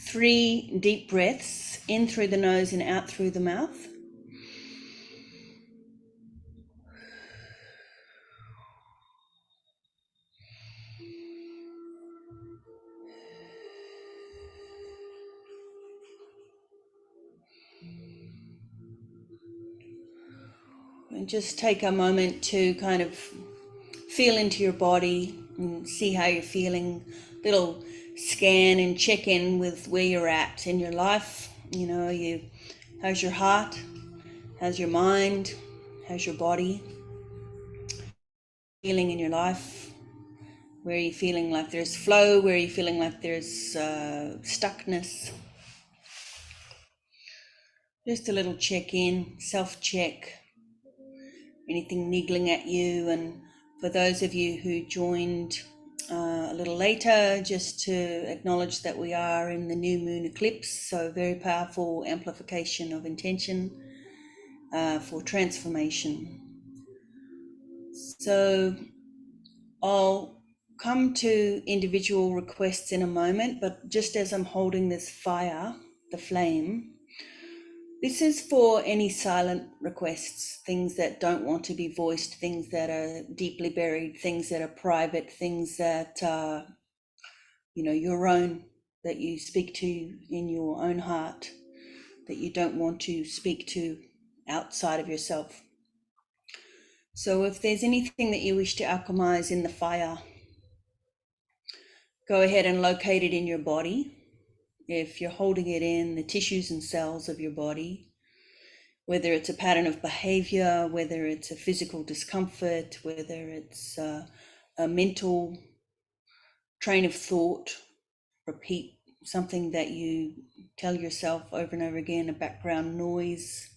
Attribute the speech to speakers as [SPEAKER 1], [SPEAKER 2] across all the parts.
[SPEAKER 1] 3 deep breaths, in through the nose and out through the mouth. And just take a moment to kind of feel into your body and see how you're feeling. Little scan and check in with where you're at in your life. How's your heart? How's your mind? How's your body? Feeling in your life? Where are you feeling like there's flow? Where are you feeling like there's stuckness? Just a little check-in, self-check. Anything niggling at you? And for those of you who joined a little later, just to acknowledge that we are in the new moon eclipse, so very powerful amplification of intention for transformation. So I'll come to individual requests in a moment, but just as I'm holding this fire, the flame, this is for any silent requests, things that don't want to be voiced, things that are deeply buried, things that are private, things that are, your own, that you speak to in your own heart, that you don't want to speak to outside of yourself. So if there's anything that you wish to alchemize in the fire, go ahead and locate it in your body. If you're holding it in the tissues and cells of your body, whether it's a pattern of behavior, whether it's a physical discomfort, whether it's a mental train of thought, repeat something that you tell yourself over and over again, a background noise,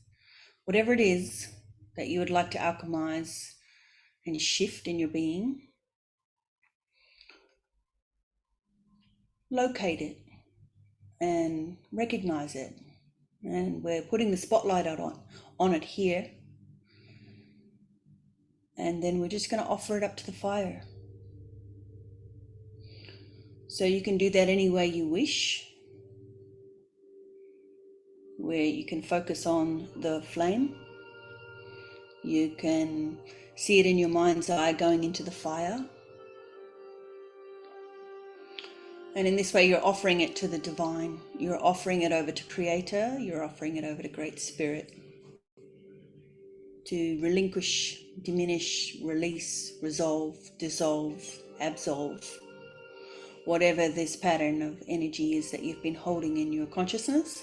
[SPEAKER 1] whatever it is that you would like to alchemize and shift in your being, locate it and recognize it. And we're putting the spotlight on it here. And then we're just going to offer it up to the fire. So you can do that any way you wish, where you can focus on the flame. You can see it in your mind's eye going into the fire. And in this way, you're offering it to the divine. You're offering it over to Creator. You're offering it over to Great Spirit to relinquish, diminish, release, resolve, dissolve, absolve, whatever this pattern of energy is that you've been holding in your consciousness,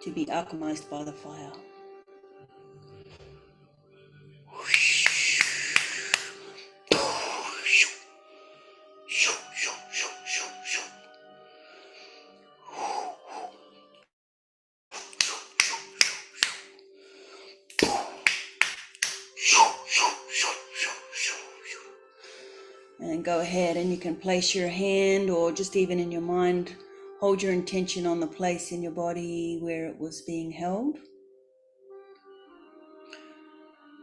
[SPEAKER 1] to be alchemized by the fire. And go ahead and you can place your hand, or just even in your mind, hold your intention on the place in your body where it was being held.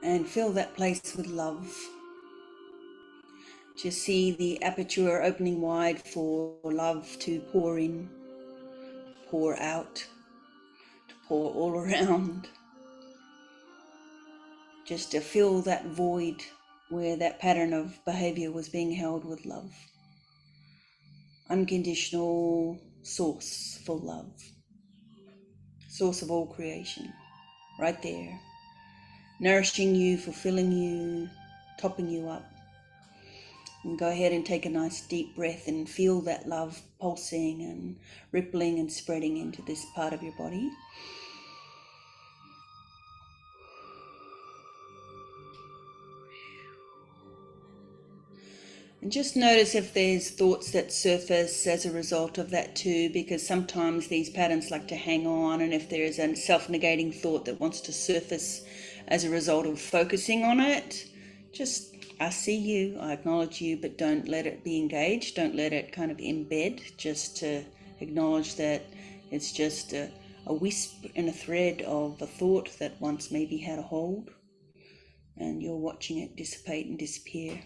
[SPEAKER 1] And fill that place with love. Just see the aperture opening wide for love to pour in, pour out, to pour all around. Just to fill that void where that pattern of behavior was being held with love. Unconditional source for love. Source of all creation. Right there. Nourishing you, fulfilling you, topping you up. And go ahead and take a nice deep breath and feel that love pulsing and rippling and spreading into this part of your body. And just notice if there's thoughts that surface as a result of that too, because sometimes these patterns like to hang on, and if there is a self-negating thought that wants to surface as a result of focusing on it, just, I see you, I acknowledge you, but don't let it be engaged, don't let it kind of embed, just to acknowledge that it's just a wisp and a thread of a thought that once maybe had a hold, and you're watching it dissipate and disappear.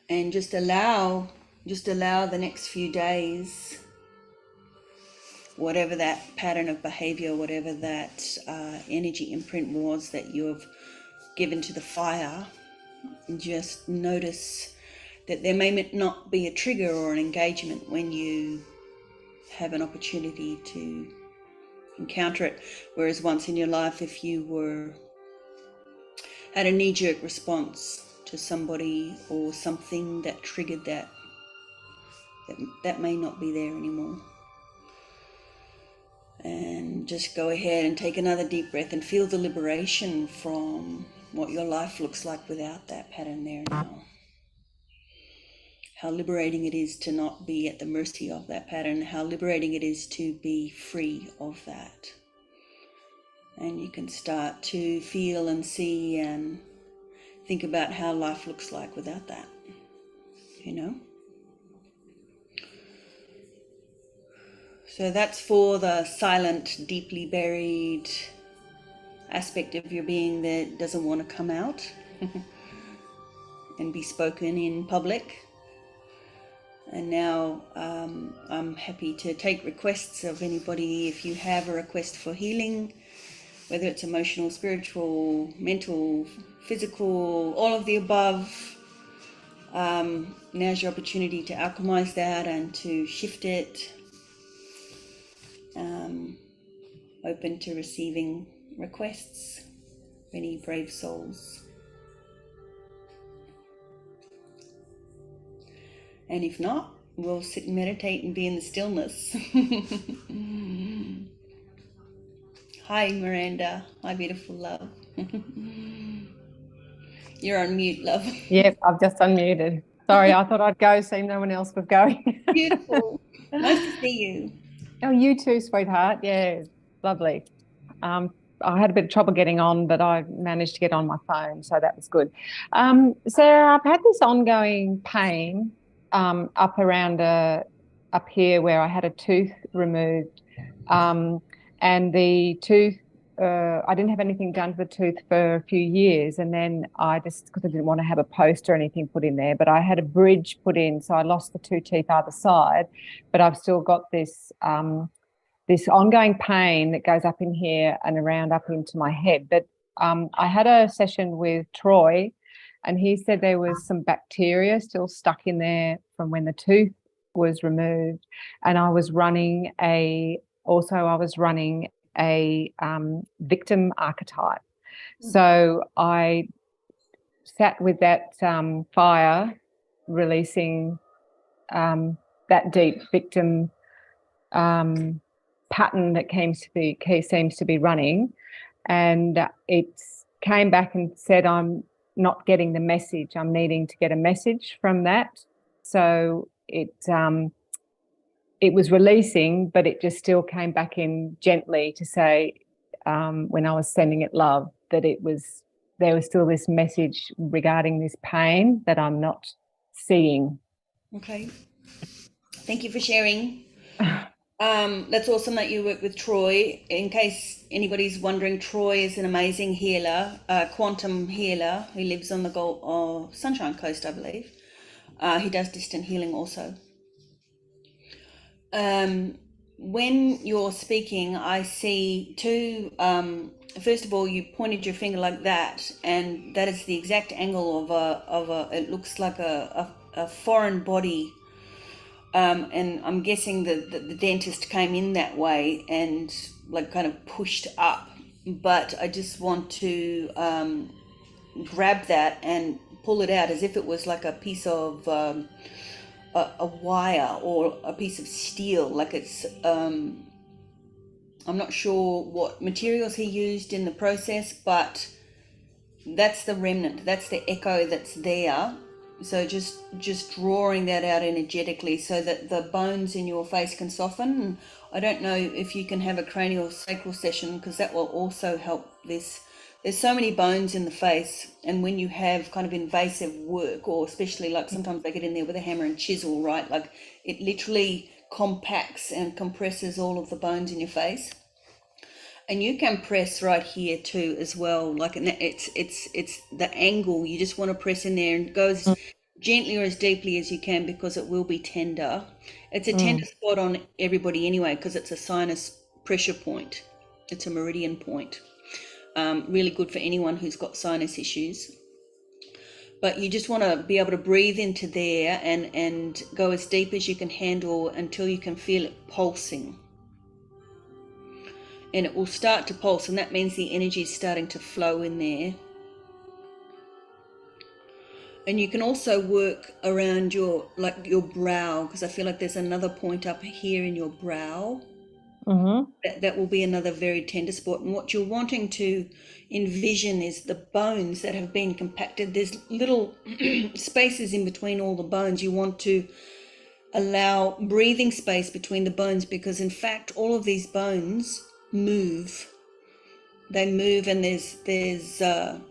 [SPEAKER 1] And just allow just allow the next few days, whatever that pattern of behavior, whatever that energy imprint was that you have given to the fire, just notice that there may not be a trigger or an engagement when you have an opportunity to encounter it. Whereas once in your life, if you had a knee-jerk response to somebody or something that triggered that may not be there anymore. And just go ahead and take another deep breath and feel the liberation from what your life looks like without that pattern there now. How liberating it is to not be at the mercy of that pattern, how liberating it is to be free of that. And you can start to feel and see and think about how life looks like without that, you know? So that's for the silent, deeply buried aspect of your being that doesn't want to come out and be spoken in public. And now I'm happy to take requests of anybody. If you have a request for healing, whether it's emotional, spiritual, mental, physical, all of the above, now's your opportunity to alchemize that and to shift it. Open to receiving requests, any brave souls. And if not, we'll sit and meditate and be in the stillness. Hi, Miranda. Hi, beautiful love. You're on mute, love.
[SPEAKER 2] Yep, I've just unmuted. Sorry, I thought I'd go, see no one else was going.
[SPEAKER 1] Beautiful. Nice to see you.
[SPEAKER 2] Oh, you too, sweetheart. Yeah, lovely. I had a bit of trouble getting on, but I managed to get on my phone, so that was good. Sarah, I've had this ongoing pain up here where I had a tooth removed, and the tooth, I didn't have anything done to the tooth for a few years, and then because I didn't want to have a post or anything put in there, but I had a bridge put in, so I lost the 2 teeth either side, but I've still got this ongoing pain that goes up in here and around up into my head. But I had a session with Troy, and he said there was some bacteria still stuck in there from when the tooth was removed, and I was running a victim archetype. So I sat with that fire, releasing that deep victim pattern that seems to be running, and it came back and said, I'm not getting the message. I'm needing to get a message from that. So it was releasing, but it just still came back in gently to say, when I was sending it love, that there was still this message regarding this pain that I'm not seeing.
[SPEAKER 1] Okay. Thank you for sharing. That's awesome that you work with Troy. In case anybody's wondering, Troy is an amazing healer, quantum healer who lives on the Sunshine Coast, I believe. He does distant healing also. When you're speaking, I see two, first of all, you pointed your finger like that, and that is the exact angle of it looks like a foreign body. And I'm guessing that the dentist came in that way and like kind of pushed up, but I just want to grab that and pull it out as if it was like a piece of a wire or a piece of steel, like it's I'm not sure what materials he used in the process, but that's the remnant, that's the echo that's there. So just drawing that out energetically so that the bones in your face can soften. I don't know if you can have a cranial sacral session, because that will also help this. There's so many bones in the face, and when you have kind of invasive work, or especially like sometimes they get in there with a hammer and chisel, right? Like it literally compacts and compresses all of the bones in your face. And you can press right here too as well. Like it's the angle. You just want to press in there, and it goes gently or as deeply as you can, because it will be tender. It's a
[SPEAKER 2] Mm.
[SPEAKER 1] tender spot on everybody anyway, because it's a sinus pressure point. It's a meridian point. Really good for anyone who's got sinus issues. But you just want to be able to breathe into there and go as deep as you can handle until you can feel it pulsing. And it will start to pulse, and that means the energy is starting to flow in there. And you can also work around your brow, because I feel like there's another point up here in your brow.
[SPEAKER 2] Mm-hmm.
[SPEAKER 1] That will be another very tender spot. And what you're wanting to envision is the bones that have been compacted. There's little spaces in between all the bones. You want to allow breathing space between the bones, because in fact all of these bones move. They move, and there's a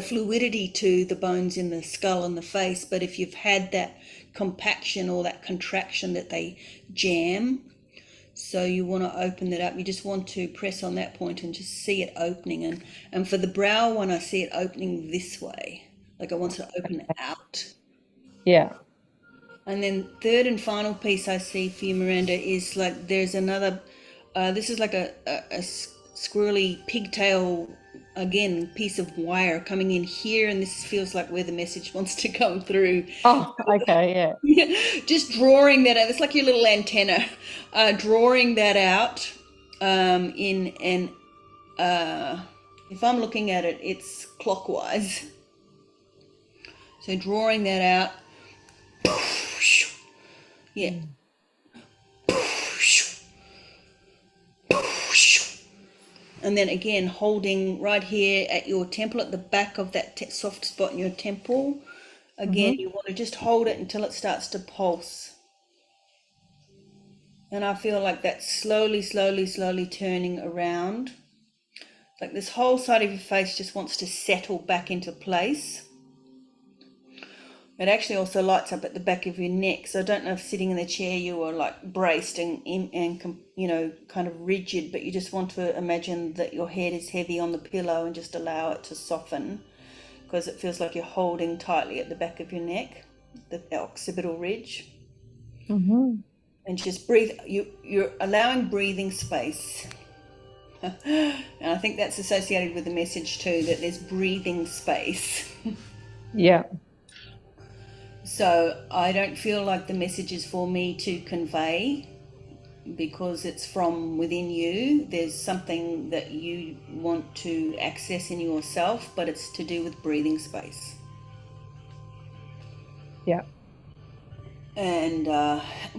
[SPEAKER 1] fluidity to the bones in the skull and the face. But if you've had that compaction or that contraction, that they jam. So you want to open that up. You just want to press on that point and just see it opening. And for the brow one, I see it opening this way. Like I want to open out.
[SPEAKER 2] Yeah.
[SPEAKER 1] And then third and final piece I see for you, Miranda, is like there's another, this is like a squirrely pigtail, again, piece of wire coming in here. And this feels like where the message wants to come through.
[SPEAKER 2] Oh, okay. Yeah.
[SPEAKER 1] Just drawing that out. It's like your little antenna, drawing that out if I'm looking at it, it's clockwise. So drawing that out. Yeah. And then again, holding right here at your temple, at the back of that soft spot in your temple. Again, you want to just hold it until it starts to pulse. And I feel like that's slowly, slowly, slowly turning around. Like this whole side of your face just wants to settle back into place. It actually also lights up at the back of your neck. So I don't know if sitting in the chair you are like braced and you know, kind of rigid, but you just want to imagine that your head is heavy on the pillow and just allow it to soften, because it feels like you're holding tightly at the back of your neck, the occipital ridge.
[SPEAKER 2] Mm-hmm.
[SPEAKER 1] And just breathe. You're allowing breathing space. And I think that's associated with the message too, that there's breathing space.
[SPEAKER 2] Yeah.
[SPEAKER 1] So I don't feel like the message is for me to convey, because it's from within you. There's something that you want to access in yourself, but it's to do with breathing space.
[SPEAKER 2] Yeah.
[SPEAKER 1] And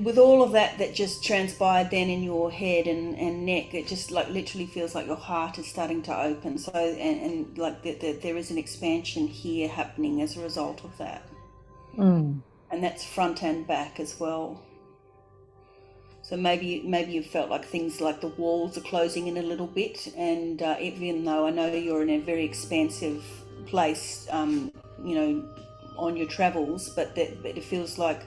[SPEAKER 1] with all of that just transpired then in your head and neck, it just like literally feels like your heart is starting to open. So and like there is an expansion here happening as a result of that.
[SPEAKER 2] Mm.
[SPEAKER 1] And that's front and back as well. So maybe you felt like things like the walls are closing in a little bit, and even though I know you're in a very expansive place, you know, on your travels, but it feels like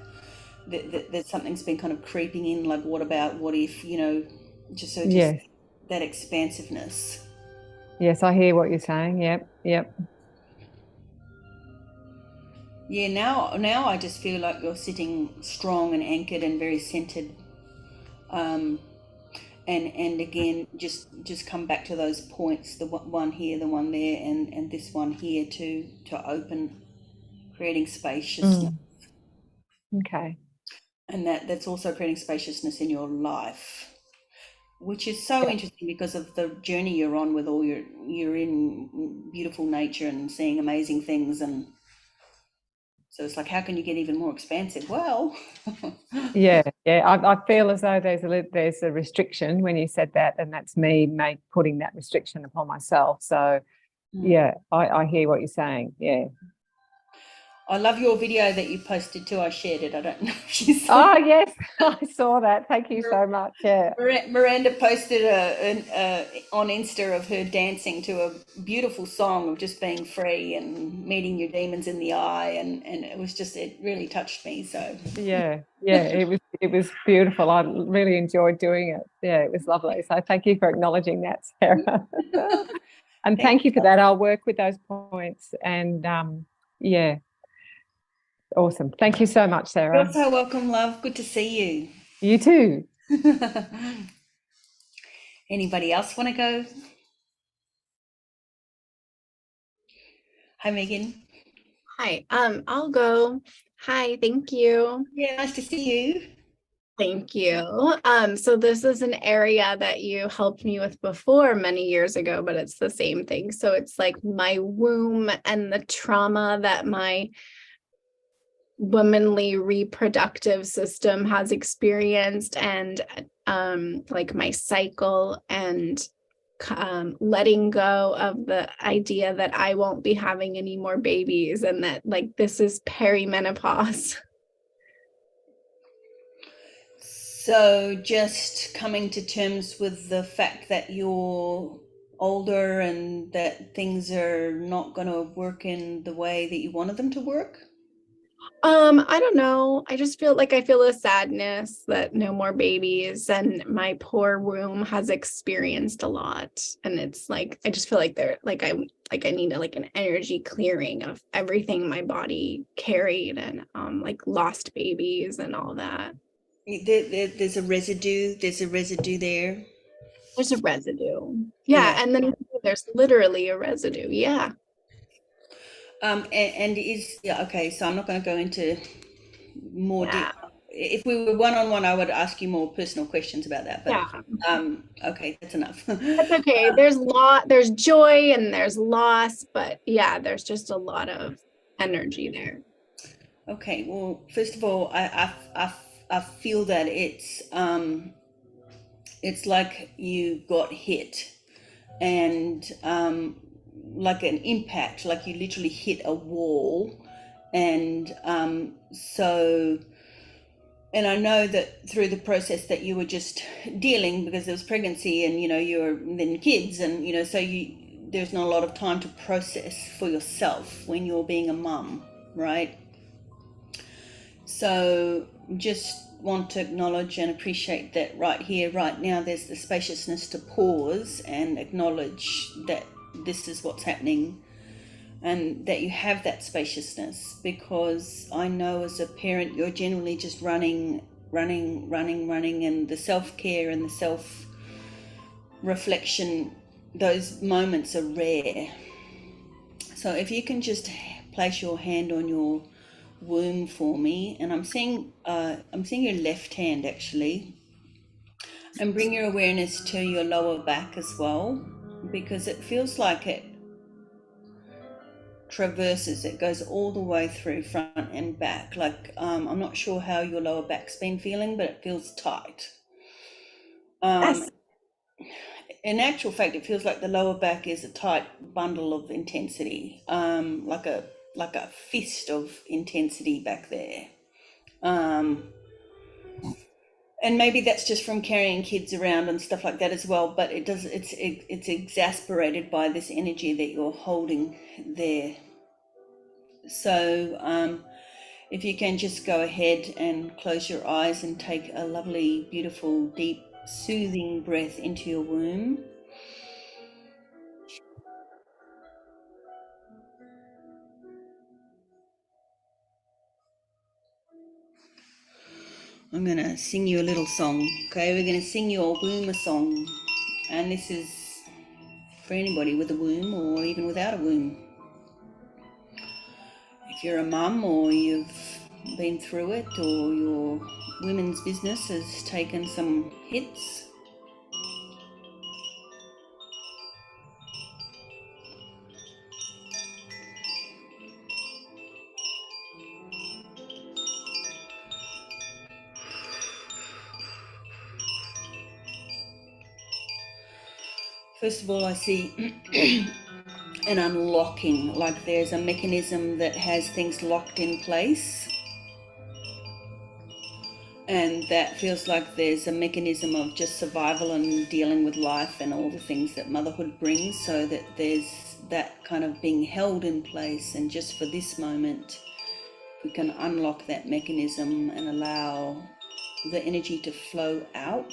[SPEAKER 1] that something's been kind of creeping in, like what about, what if, you know, just
[SPEAKER 2] Yes.
[SPEAKER 1] that expansiveness.
[SPEAKER 2] Yes, I hear what you're saying. Yep. Yep.
[SPEAKER 1] Yeah, now I just feel like you're sitting strong and anchored and very centered. And again, just come back to those points, the one here, the one there, and this one here, to open, creating spaciousness.
[SPEAKER 2] Okay.
[SPEAKER 1] And that's also creating spaciousness in your life, which is so interesting because of the journey you're on with all you're in beautiful nature and seeing amazing things. And so it's like, how can you get even more expansive? Well,
[SPEAKER 2] Yeah. I feel as though there's a restriction when you said that, and that's me putting that restriction upon myself. So yeah, I hear what you're saying. Yeah.
[SPEAKER 1] I love your video that you posted too. I shared it. I don't know if you saw
[SPEAKER 2] Oh yes, I saw that. Thank you so much. Yeah.
[SPEAKER 1] Miranda posted on Insta of her dancing to a beautiful song of just being free and meeting your demons in the eye, and it really touched me. So
[SPEAKER 2] Yeah, it was beautiful. I really enjoyed doing it. Yeah, it was lovely. So thank you for acknowledging that, Sarah. And
[SPEAKER 1] thank
[SPEAKER 2] thank you for that. I'll work with those points, and yeah, Awesome. Thank you so much,
[SPEAKER 1] You're
[SPEAKER 2] Sarah.
[SPEAKER 1] so welcome, love. Good to see
[SPEAKER 2] You too.
[SPEAKER 1] you. Anybody else want to go? Hi, Megan.
[SPEAKER 3] Hi, I'll go. Hi, thank you.
[SPEAKER 1] Yeah, nice to see you.
[SPEAKER 3] Thank you. So this is an area that you helped me with before many years ago, but it's the same thing. So it's like my womb and the trauma that my womanly reproductive system has experienced, and like my cycle, and letting go of the idea that I won't be having any more babies, and that like this is perimenopause.
[SPEAKER 1] So just coming to terms with the fact that you're older and that things are not going to work in the way that you wanted them to work.
[SPEAKER 3] I don't know. I just feel like I feel a sadness that no more babies, and my poor womb has experienced a lot. And it's like I just feel like I need like an energy clearing of everything my body carried, and like lost babies and all that.
[SPEAKER 1] There's a residue. There's a residue there.
[SPEAKER 3] There's a residue. Yeah,
[SPEAKER 1] Yeah.
[SPEAKER 3] and then there's literally a residue. Yeah.
[SPEAKER 1] And is yeah, okay, so I'm not going to go into more
[SPEAKER 3] Yeah.
[SPEAKER 1] if we were one-on-one, I would ask you more personal questions about that, but
[SPEAKER 3] Yeah.
[SPEAKER 1] okay, that's enough.
[SPEAKER 3] That's okay. There's joy and there's loss, but yeah, there's just a lot of energy there.
[SPEAKER 1] Okay, well, first of all, I feel that it's like you got hit, and like an impact, like you literally hit a wall, and so. And I know that through the process that you were just dealing, because there was pregnancy and you're then kids, and so there's not a lot of time to process for yourself when you're being a mum, right? So just want to acknowledge and appreciate that right here, right now, there's the spaciousness to pause and acknowledge that this is what's happening, and that you have that spaciousness, because I know as a parent you're generally just running, and the self-care and the self-reflection, those moments are rare. So if you can just place your hand on your womb for me, and I'm seeing your left hand actually, and bring your awareness to your lower back as well, because it feels like it traverses, it goes all the way through front and back. Like I'm not sure how your lower back's been feeling, but it feels tight.
[SPEAKER 3] Yes.
[SPEAKER 1] In actual fact, it feels like the lower back is a tight bundle of intensity, like a fist of intensity back there. And maybe that's just from carrying kids around and stuff like that as well, but it's exasperated by this energy that you're holding there. So if you can just go ahead and close your eyes and take a lovely, beautiful, deep, soothing breath into your womb. I'm going to sing you a little song, okay? We're going to sing your womb a song. And this is for anybody with a womb or even without a womb. If you're a mum or you've been through it, or your women's business has taken some hits, first of all, I see an unlocking, like there's a mechanism that has things locked in place, and that feels like there's a mechanism of just survival and dealing with life and all the things that motherhood brings, so that there's that kind of being held in place. And just for this moment, we can unlock that mechanism and allow the energy to flow out.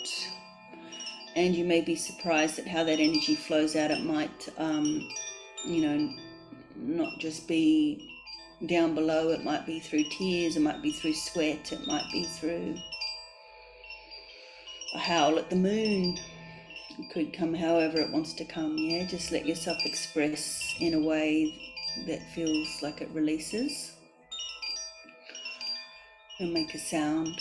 [SPEAKER 1] And you may be surprised at how that energy flows out. It might not just be down below. It might be through tears, it might be through sweat, it might be through a howl at the moon. It could come however it wants to come, yeah? Just let yourself express in a way that feels like it releases. And make a sound.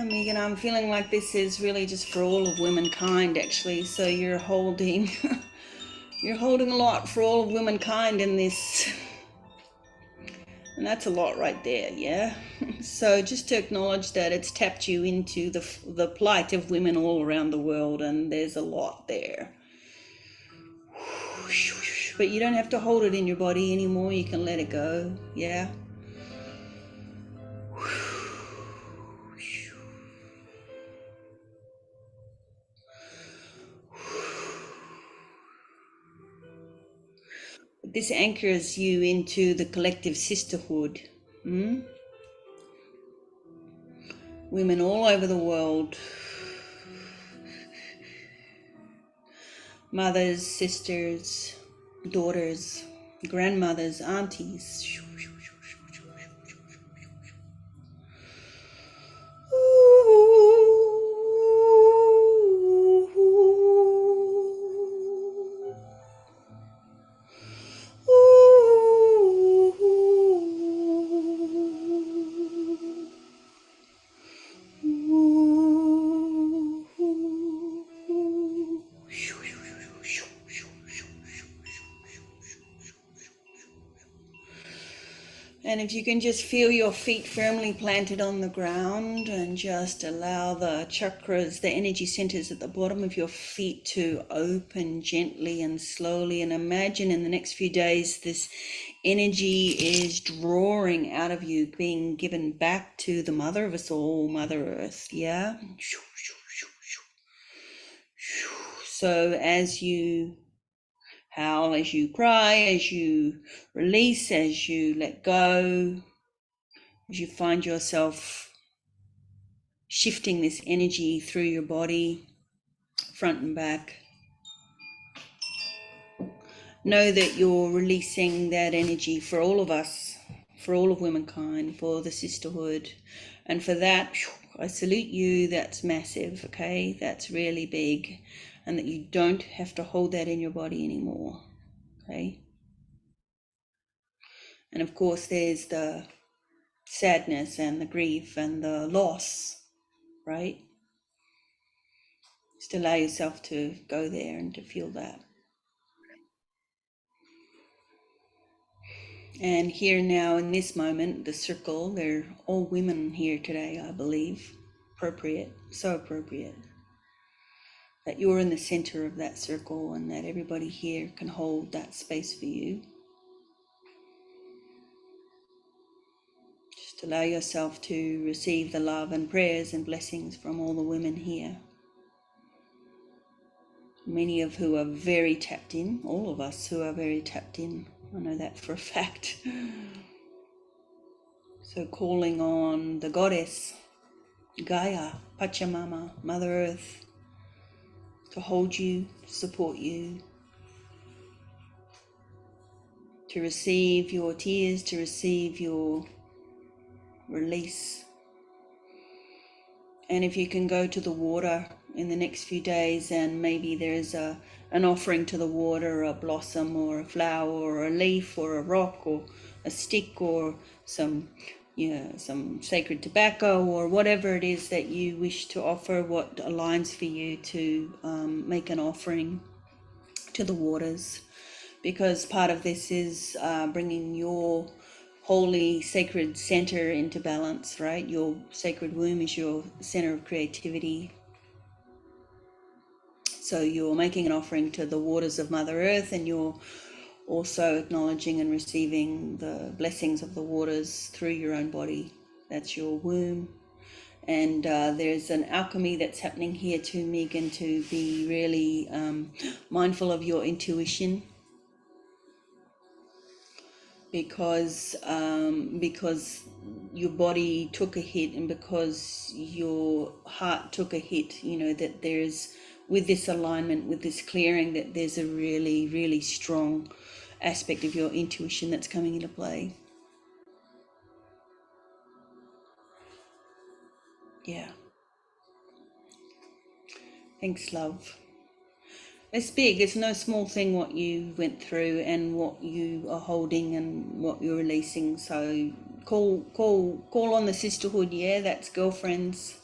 [SPEAKER 1] Megan, I'm feeling like this is really just for all of womankind, actually. So you're holding you're holding a lot for all of womankind in this, and that's a lot right there, yeah? So just to acknowledge that it's tapped you into the plight of women all around the world, and there's a lot there. But you don't have to hold it in your body anymore. You can let it go, yeah? This anchors you into the collective sisterhood. Women all over the world, mothers, sisters, daughters, grandmothers, aunties. And if you can just feel your feet firmly planted on the ground and just allow the chakras, the energy centers at the bottom of your feet to open gently and slowly, and imagine in the next few days this energy is drawing out of you, being given back to the mother of us all, Mother Earth, yeah? So as you howl, as you cry, as you release, as you let go, as you find yourself shifting this energy through your body, front and back, know that you're releasing that energy for all of us, for all of womankind, for the sisterhood. And for that, I salute you. That's massive, okay? That's really big. And that you don't have to hold that in your body anymore, okay? And of course, there's the sadness and the grief and the loss, right? Just allow yourself to go there and to feel that. And here now in this moment, the circle, they're all women here today, I believe. Appropriate, so appropriate. That you're in the center of that circle and that everybody here can hold that space for you. Just to allow yourself to receive the love and prayers and blessings from all the women here. Many of who are very tapped in, all of us who are very tapped in. I know that for a fact. So calling on the goddess, Gaia, Pachamama, Mother Earth, to hold you, support you, to receive your tears, to receive your release. And if you can go to the water in the next few days, and maybe there's an offering to the water, a blossom or a flower or a leaf or a rock or a stick or some sacred tobacco or whatever it is that you wish to offer, what aligns for you to make an offering to the waters, because part of this is bringing your holy sacred center into balance, right? Your sacred womb is your center of creativity. So you're making an offering to the waters of Mother Earth, and you're also acknowledging and receiving the blessings of the waters through your own body. That's your womb. And there's an alchemy that's happening here too, Megan, to be really mindful of your intuition, because your body took a hit, and because your heart took a hit, you know, that there's, with this alignment, with this clearing, that there's a really, really strong aspect of your intuition that's coming into play. Yeah. Thanks, love. It's big. It's no small thing what you went through and what you are holding and what you're releasing. So call on the sisterhood. Yeah, that's girlfriends.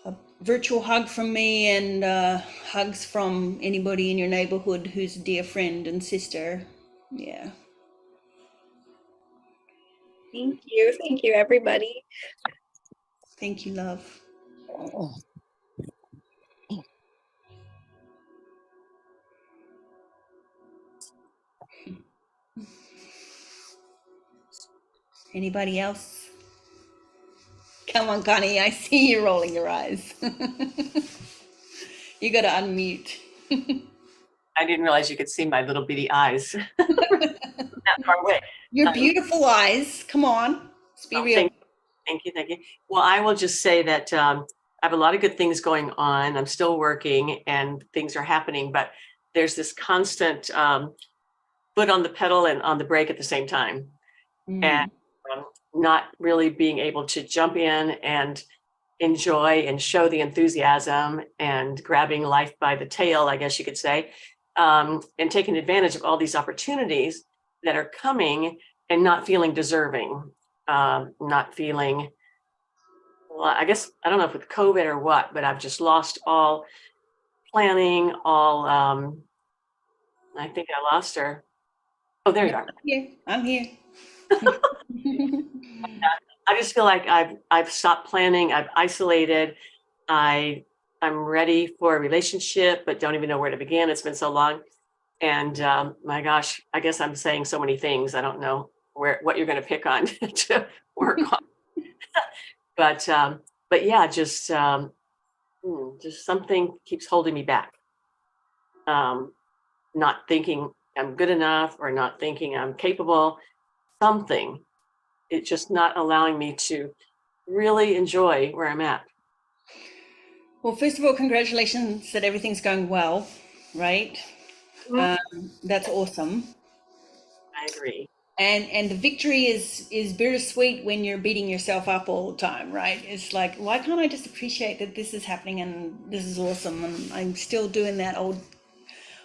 [SPEAKER 1] A virtual hug from me, and hugs from anybody in your neighborhood who's a dear friend and sister. Yeah.
[SPEAKER 3] Thank you, everybody.
[SPEAKER 1] Thank you, love. Anybody else? Come on, Connie, I see you rolling your eyes. You got to unmute.
[SPEAKER 4] I didn't realize you could see my little bitty eyes that far away.
[SPEAKER 1] Your beautiful eyes. Come on. Let's be real.
[SPEAKER 4] Thank you. Well, I will just say that I have a lot of good things going on. I'm still working and things are happening, but there's this constant foot on the pedal and on the brake at the same time. And not really being able to jump in and enjoy and show the enthusiasm and grabbing life by the tail, I guess you could say, and taking advantage of all these opportunities that are coming, and not feeling deserving, not feeling, well, I guess, I don't know if with COVID or what, but I've just lost all planning, all, I think I lost her. Oh, there you are.
[SPEAKER 1] Yeah, I'm here.
[SPEAKER 4] I just feel like I've stopped planning. I've isolated. I'm ready for a relationship, but don't even know where to begin. It's been so long. And my gosh, I guess I'm saying so many things. I don't know what you're going to pick on to work on. But yeah, just something keeps holding me back. Not thinking I'm good enough, or not thinking I'm capable. Something. It's just not allowing me to really enjoy where I'm at.
[SPEAKER 1] Well, first of all, congratulations that everything's going well, right? That's awesome.
[SPEAKER 4] I agree.
[SPEAKER 1] And the victory is bittersweet when you're beating yourself up all the time, right? It's like, why can't I just appreciate that this is happening and this is awesome, and I'm still doing that old.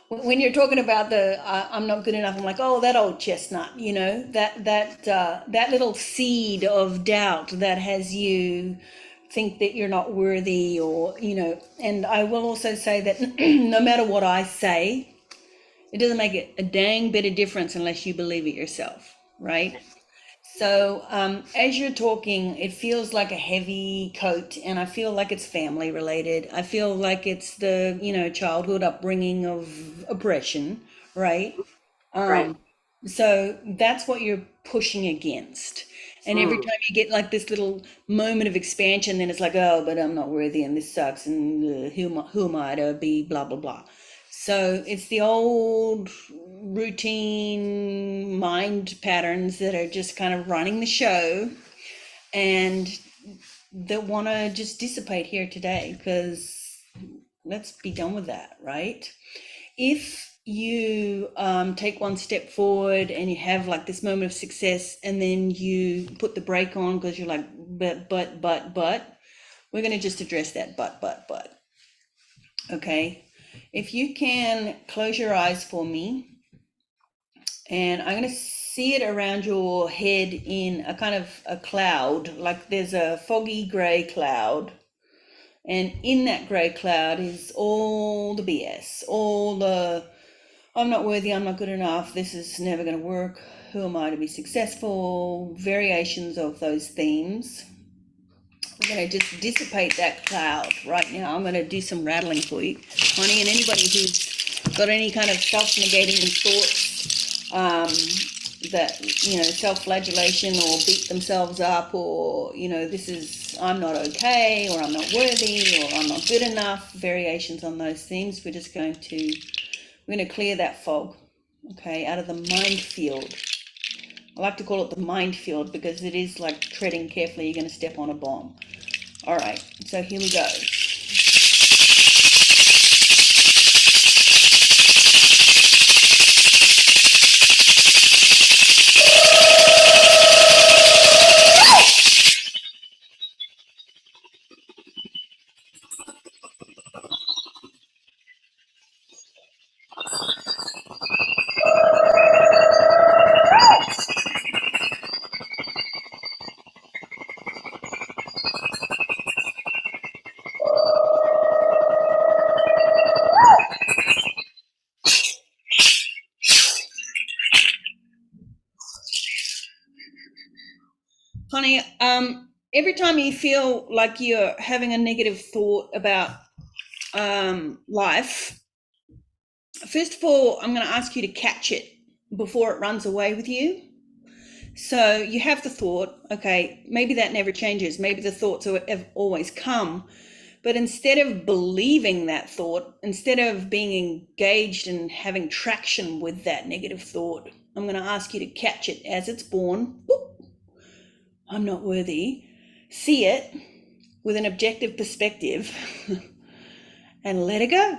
[SPEAKER 1] When you're talking about the I'm not good enough, I'm like, oh, that old chestnut, you know, that little seed of doubt that has you think that you're not worthy, or, you know. And I will also say that no matter what I say, it doesn't make a dang bit of difference unless you believe it yourself, right? So as you're talking, it feels like a heavy coat, and I feel like it's family related. I feel like it's the, you know, childhood upbringing of oppression, right?
[SPEAKER 4] Right.
[SPEAKER 1] So that's what you're pushing against. And every time you get like this little moment of expansion, then it's like, oh, but I'm not worthy and this sucks and who am I to be blah, blah, blah. So it's the old routine mind patterns that are just kind of running the show and that want to just dissipate here today, because let's be done with that, right? If you take one step forward and you have like this moment of success and then you put the brake on because you're like, but, we're going to just address that but. Okay. If you can close your eyes for me, and I'm going to see it around your head in a kind of a cloud, like there's a foggy gray cloud. And in that gray cloud is all the BS, all the I'm not worthy, I'm not good enough, this is never going to work, who am I to be successful, variations of those themes. We're going to just dissipate that cloud right now. I'm going to do some rattling for you, Connie, and anybody who's got any kind of self-negating thoughts, that, you know, self-flagellation or beat themselves up, or, you know, this is, I'm not okay, or I'm not worthy, or I'm not good enough, variations on those things. We're going to clear that fog, okay, out of the mind field. I like to call it the mind field because it is like treading carefully, you're going to step on a bomb. All right, so here we go. Connie, every time you feel like you're having a negative thought about life, first of all, I'm going to ask you to catch it before it runs away with you. So you have the thought, okay, maybe that never changes. Maybe the thoughts have always come. But instead of believing that thought, instead of being engaged and having traction with that negative thought, I'm going to ask you to catch it as it's born. Whoop. I'm not worthy. See it with an objective perspective and let it go.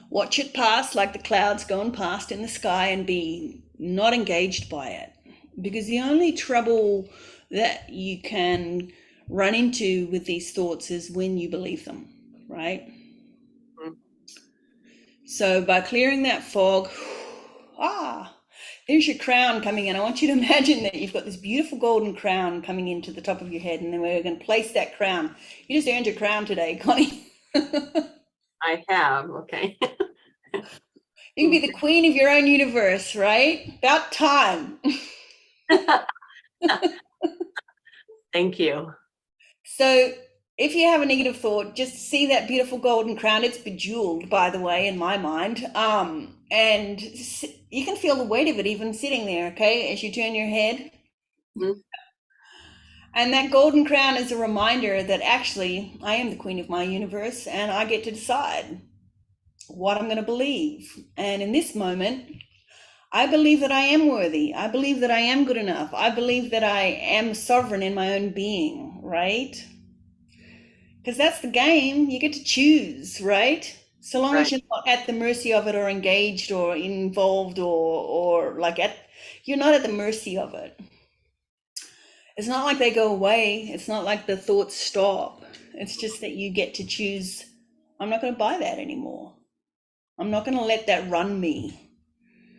[SPEAKER 1] Watch it pass like the clouds going past in the sky and be not engaged by it. Because the only trouble that you can run into with these thoughts is when you believe them, right? So by clearing that fog, there's your crown coming in. I want you to imagine that you've got this beautiful golden crown coming into the top of your head, and then we're going to place that crown. You just earned your crown today, Connie.
[SPEAKER 4] I have, okay.
[SPEAKER 1] You can be the queen of your own universe, right? About time.
[SPEAKER 4] Thank you.
[SPEAKER 1] So if you have a negative thought, just see that beautiful golden crown. It's bejeweled, by the way, in my mind. And you can feel the weight of it even sitting there, okay, as you turn your head. Mm-hmm. And that golden crown is a reminder that actually I am the queen of my universe and I get to decide what I'm going to believe. And in this moment, I believe that I am worthy. I believe that I am good enough. I believe that I am sovereign in my own being, right? Because that's the game. You get to choose, right? So long as you're not at the mercy of it or engaged or involved or like you're not at the mercy of it. It's not like they go away. It's not like the thoughts stop. It's just that you get to choose, I'm not going to buy that anymore. I'm not going to let that run me.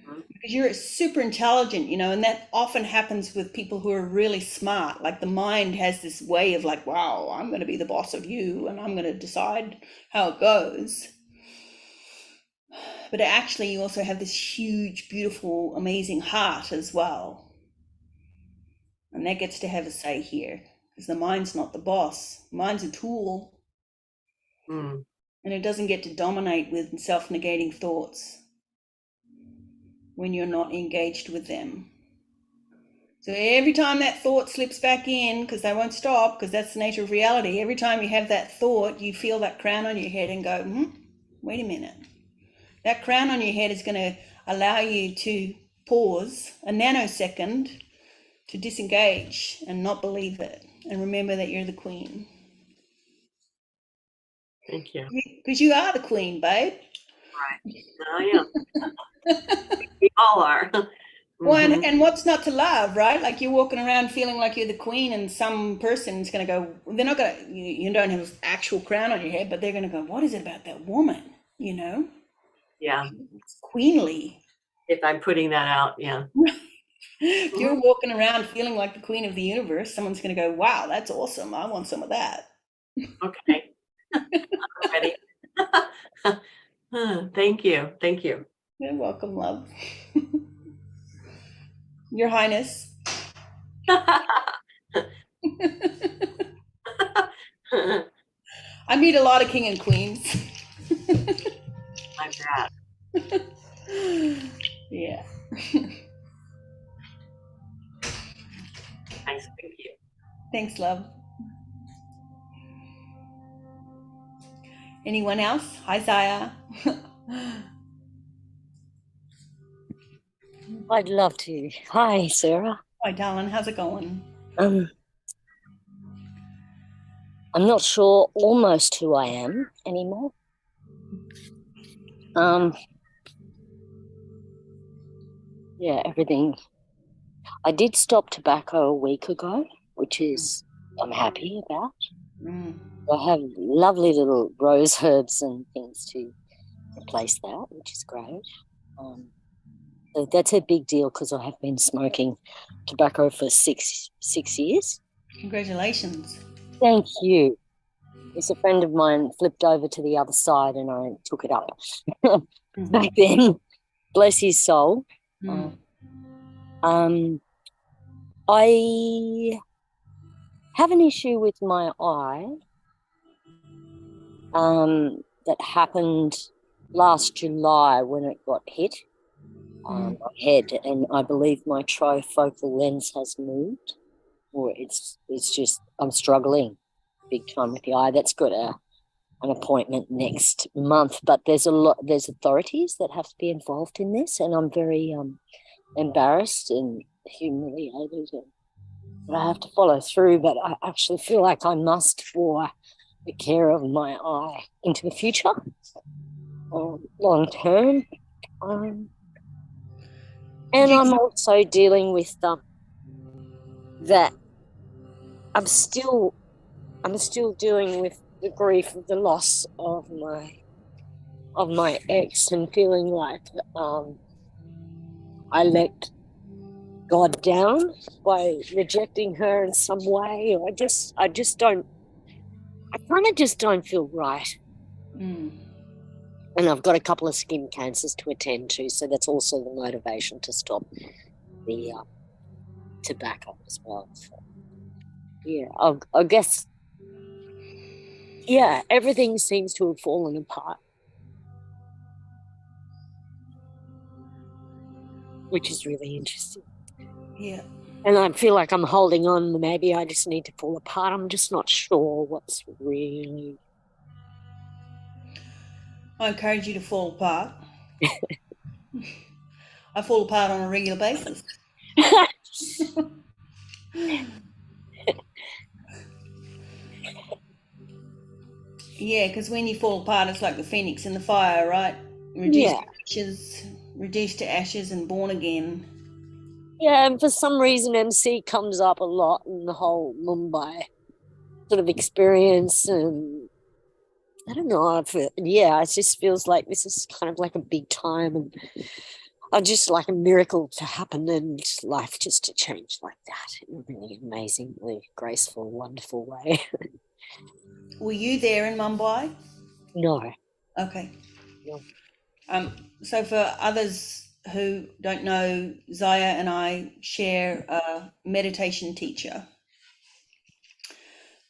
[SPEAKER 1] Because you're super intelligent, you know, and that often happens with people who are really smart. Like the mind has this way of like, wow, I'm going to be the boss of you and I'm going to decide how it goes. But actually you also have this huge, beautiful, amazing heart as well. And that gets to have a say here because the mind's not the boss. Mind's a tool. And it doesn't get to dominate with self-negating thoughts when you're not engaged with them. So every time that thought slips back in, because they won't stop, because that's the nature of reality, every time you have that thought, you feel that crown on your head and go, wait a minute. That crown on your head is going to allow you to pause a nanosecond to disengage and not believe it. And remember that you're the queen.
[SPEAKER 4] Thank you.
[SPEAKER 1] Because you are the queen, babe.
[SPEAKER 4] Right. I am. We all are.
[SPEAKER 1] Well,
[SPEAKER 4] Mhm.
[SPEAKER 1] and what's not to love, right? Like you're walking around feeling like you're the queen, and some person's going to go, they're not going to, you don't have an actual crown on your head, but they're going to go, what is it about that woman? You know?
[SPEAKER 4] Yeah.
[SPEAKER 1] It's queenly.
[SPEAKER 4] If I'm putting that out, yeah.
[SPEAKER 1] If you're walking around feeling like the queen of the universe, someone's going to go, wow, that's awesome. I want some of that.
[SPEAKER 4] Okay. I'm ready. Thank you. Thank you.
[SPEAKER 1] You're welcome, love. Your Highness. I meet a lot of king and queens.
[SPEAKER 4] I'm bad.
[SPEAKER 1] Yeah.
[SPEAKER 4] Nice. Thank you.
[SPEAKER 1] Thanks, love. Anyone else? Hi, Zaya.
[SPEAKER 5] I'd love to. Hi, Sarah.
[SPEAKER 1] Hi, darling. How's it going?
[SPEAKER 5] I'm not sure almost who I am anymore. Yeah, everything. I did stop tobacco a week ago, which is I'm happy about. I have lovely little rose herbs and things to replace that, which is great. So that's a big deal because I have been smoking tobacco for six years.
[SPEAKER 1] Congratulations.
[SPEAKER 5] Thank you. It's a friend of mine flipped over to the other side and I took it up back then. Bless his soul. I have an issue with my eye that happened last July when it got hit on my head, and I believe my trifocal lens has moved, or it's just I'm struggling big time with the eye. That's got an appointment next month, but there's authorities that have to be involved in this, and I'm very embarrassed and humiliated that I have to follow through, but I actually feel like I must for the care of my eye into the future, long term. And I'm also dealing with that I'm still dealing with the grief of the loss of my ex, and feeling like I let God down by rejecting her in some way. Or I kind of just don't feel right. And I've got a couple of skin cancers to attend to, so that's also the motivation to stop the tobacco as well. So, yeah, I guess, yeah, everything seems to have fallen apart, which is really interesting.
[SPEAKER 1] Yeah.
[SPEAKER 5] And I feel like I'm holding on. Maybe I just need to fall apart. I'm just not sure what's really.
[SPEAKER 1] I encourage you to fall apart. I fall apart on a regular basis. Yeah, because when you fall apart, it's like the phoenix in the fire, right? Reduced to ashes and born again.
[SPEAKER 5] Yeah, and for some reason MC comes up a lot in the whole Mumbai sort of experience, and I don't know if it just feels like this is kind of like a big time, and I just like a miracle to happen and life just to change like that in a really amazingly graceful, wonderful way.
[SPEAKER 1] Were you there in Mumbai?
[SPEAKER 5] No.
[SPEAKER 1] Okay.
[SPEAKER 5] No.
[SPEAKER 1] So for others who don't know, Zaya and I share a meditation teacher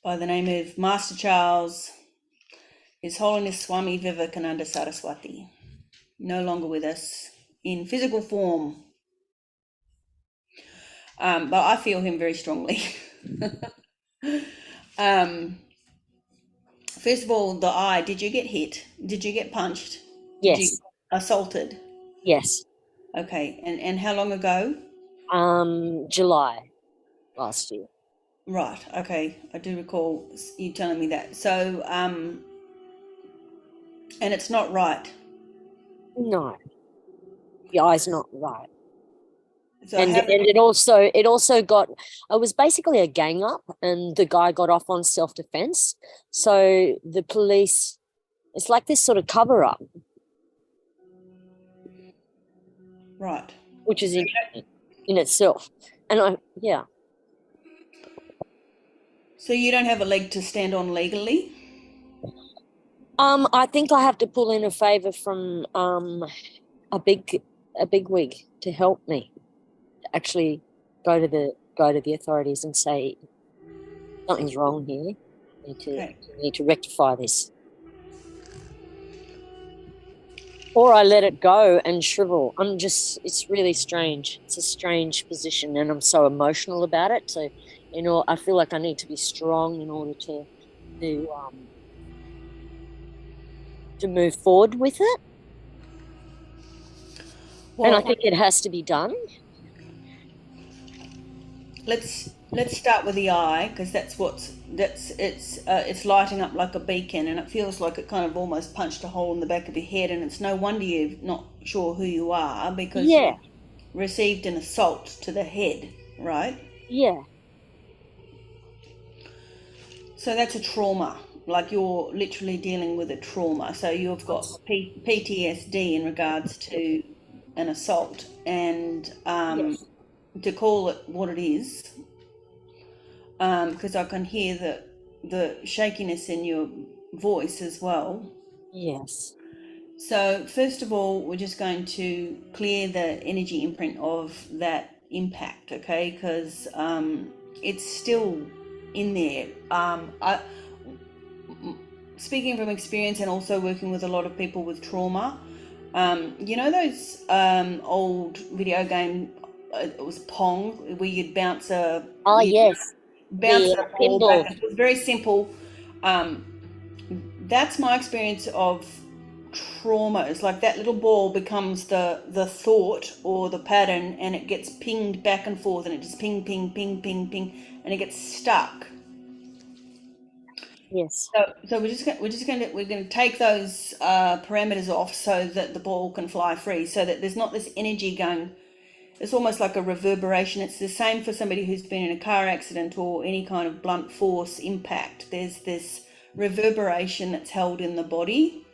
[SPEAKER 1] by the name of Master Charles, His Holiness Swami Vivekananda Saraswati, no longer with us in physical form. but I feel him very strongly. First of all, the eye, did you get hit? Did you get punched? Did you
[SPEAKER 5] Yes.
[SPEAKER 1] assaulted?
[SPEAKER 5] Yes.
[SPEAKER 1] Okay, and how long ago?
[SPEAKER 5] July last year.
[SPEAKER 1] Right, okay, I do recall you telling me that. So, and it's not right.
[SPEAKER 5] No, the eye's not right.
[SPEAKER 1] So
[SPEAKER 5] And
[SPEAKER 1] how,
[SPEAKER 5] it also got, it was basically a gang up, and the guy got off on self-defense. So the police, it's like this sort of cover up,
[SPEAKER 1] right.
[SPEAKER 5] which is interesting in itself. And yeah.
[SPEAKER 1] So you don't have a leg to stand on legally?
[SPEAKER 5] I think I have to pull in a favor from a big wig to help me actually go to the authorities and say something's wrong here.
[SPEAKER 1] Okay.
[SPEAKER 5] Need to rectify this. Or I let it go and shrivel. It's really strange. It's a strange position, and I'm so emotional about it. So, I feel like I need to be strong in order to move forward with it.
[SPEAKER 1] Well,
[SPEAKER 5] And I think it has to be done.
[SPEAKER 1] let's start with the eye, because it's lighting up like a beacon, and it feels like it kind of almost punched a hole in the back of your head, and it's no wonder you're not sure who you are, because
[SPEAKER 5] Yeah.
[SPEAKER 1] you received an assault to the head, right?
[SPEAKER 5] Yeah.
[SPEAKER 1] So that's a trauma. Like, you're literally dealing with a trauma. So you've got PTSD in regards to an assault, and
[SPEAKER 5] Yes.
[SPEAKER 1] to call it what it is, because I can hear the shakiness in your voice as well.
[SPEAKER 5] Yes.
[SPEAKER 1] So first of all, we're just going to clear the energy imprint of that impact, okay? Because it's still in there. Speaking from experience and also working with a lot of people with trauma, you know those old video game, it was Pong, where you'd bounce a
[SPEAKER 5] Yes.
[SPEAKER 1] bounce
[SPEAKER 5] The
[SPEAKER 1] a ball
[SPEAKER 5] pinball.
[SPEAKER 1] back. It was very simple. That's my experience of trauma. It's like that little ball becomes the thought or the pattern, and it gets pinged back and forth, and it just ping, ping, ping, ping, ping, and it gets stuck.
[SPEAKER 5] Yes.
[SPEAKER 1] So we're going to take those parameters off so that the ball can fly free, so that there's not this energy going. It's almost like a reverberation. It's the same for somebody who's been in a car accident or any kind of blunt force impact. There's this reverberation that's held in the body.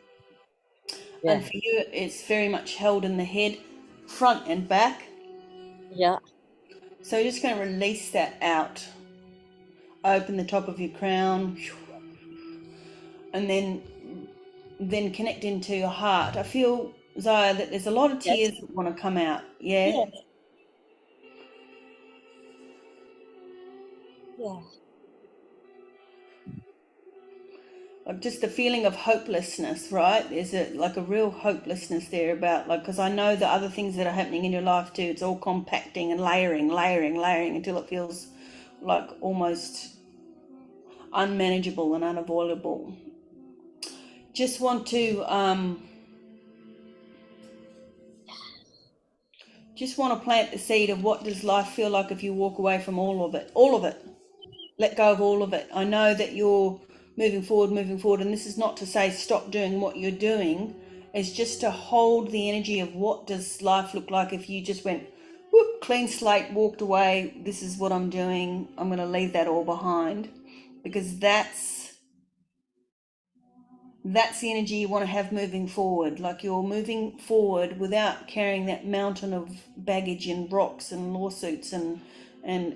[SPEAKER 5] Yeah.
[SPEAKER 1] And for you, it's very much held in the head, front and back.
[SPEAKER 5] Yeah.
[SPEAKER 1] So you're just going to release that out. Open the top of your crown. And then connect into your heart. I feel, Zaya, that there's a lot of tears that want to come out. Yeah?
[SPEAKER 5] Yeah. Yeah.
[SPEAKER 1] Like just the feeling of hopelessness, right? There's like a real hopelessness there about, like, because I know the other things that are happening in your life too. It's all compacting and layering until it feels like almost unmanageable and unavoidable. Just want to plant the seed of what does life feel like if you walk away from all of it. Let go of all of it. I know that you're moving forward, and this is not to say stop doing what you're doing. It's just to hold the energy of what does life look like if you just went, whoop, clean slate, walked away. This is what I'm doing. I'm going to leave that all behind, because that's the energy you want to have moving forward. Like, you're moving forward without carrying that mountain of baggage and rocks and lawsuits and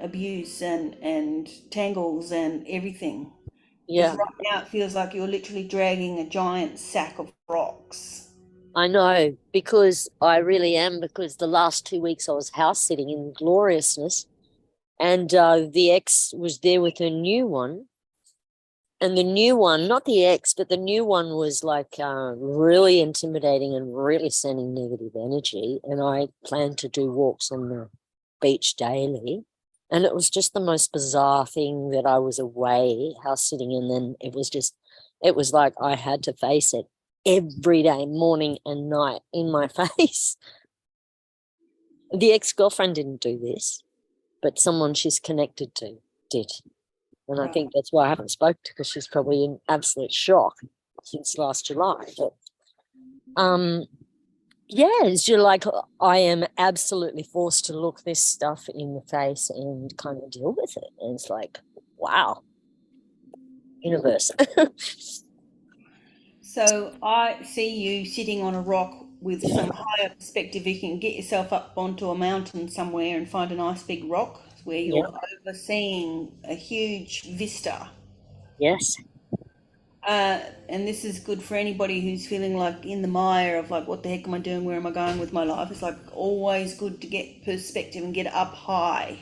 [SPEAKER 1] abuse and tangles and everything.
[SPEAKER 5] Yeah.
[SPEAKER 1] Because right now it feels like you're literally dragging a giant sack of rocks.
[SPEAKER 5] I know, because I really am, because the last 2 weeks I was house sitting in gloriousness, and the ex was there with her new one. And the new one, not the ex, but the new one was like really intimidating and really sending negative energy. And I plan to do walks on the beach daily. And it was just the most bizarre thing that I was away, house sitting, and then it was like I had to face it every day, morning and night, in my face. The ex-girlfriend didn't do this, but someone she's connected to did. And I
[SPEAKER 1] Right.
[SPEAKER 5] think that's why I haven't spoken to her, because she's probably in absolute shock since last July. But yeah, it's you're like, I am absolutely forced to look this stuff in the face and kind of deal with it. And it's like, wow, universe.
[SPEAKER 1] So I see you sitting on a rock with some higher perspective. You can get yourself up onto a mountain somewhere and find a nice big rock where
[SPEAKER 5] Yeah.
[SPEAKER 1] you're overseeing a huge vista.
[SPEAKER 5] Yes.
[SPEAKER 1] And this is good for anybody who's feeling like in the mire of like, what the heck am I doing? Where am I going with my life? It's like always good to get perspective and get up high.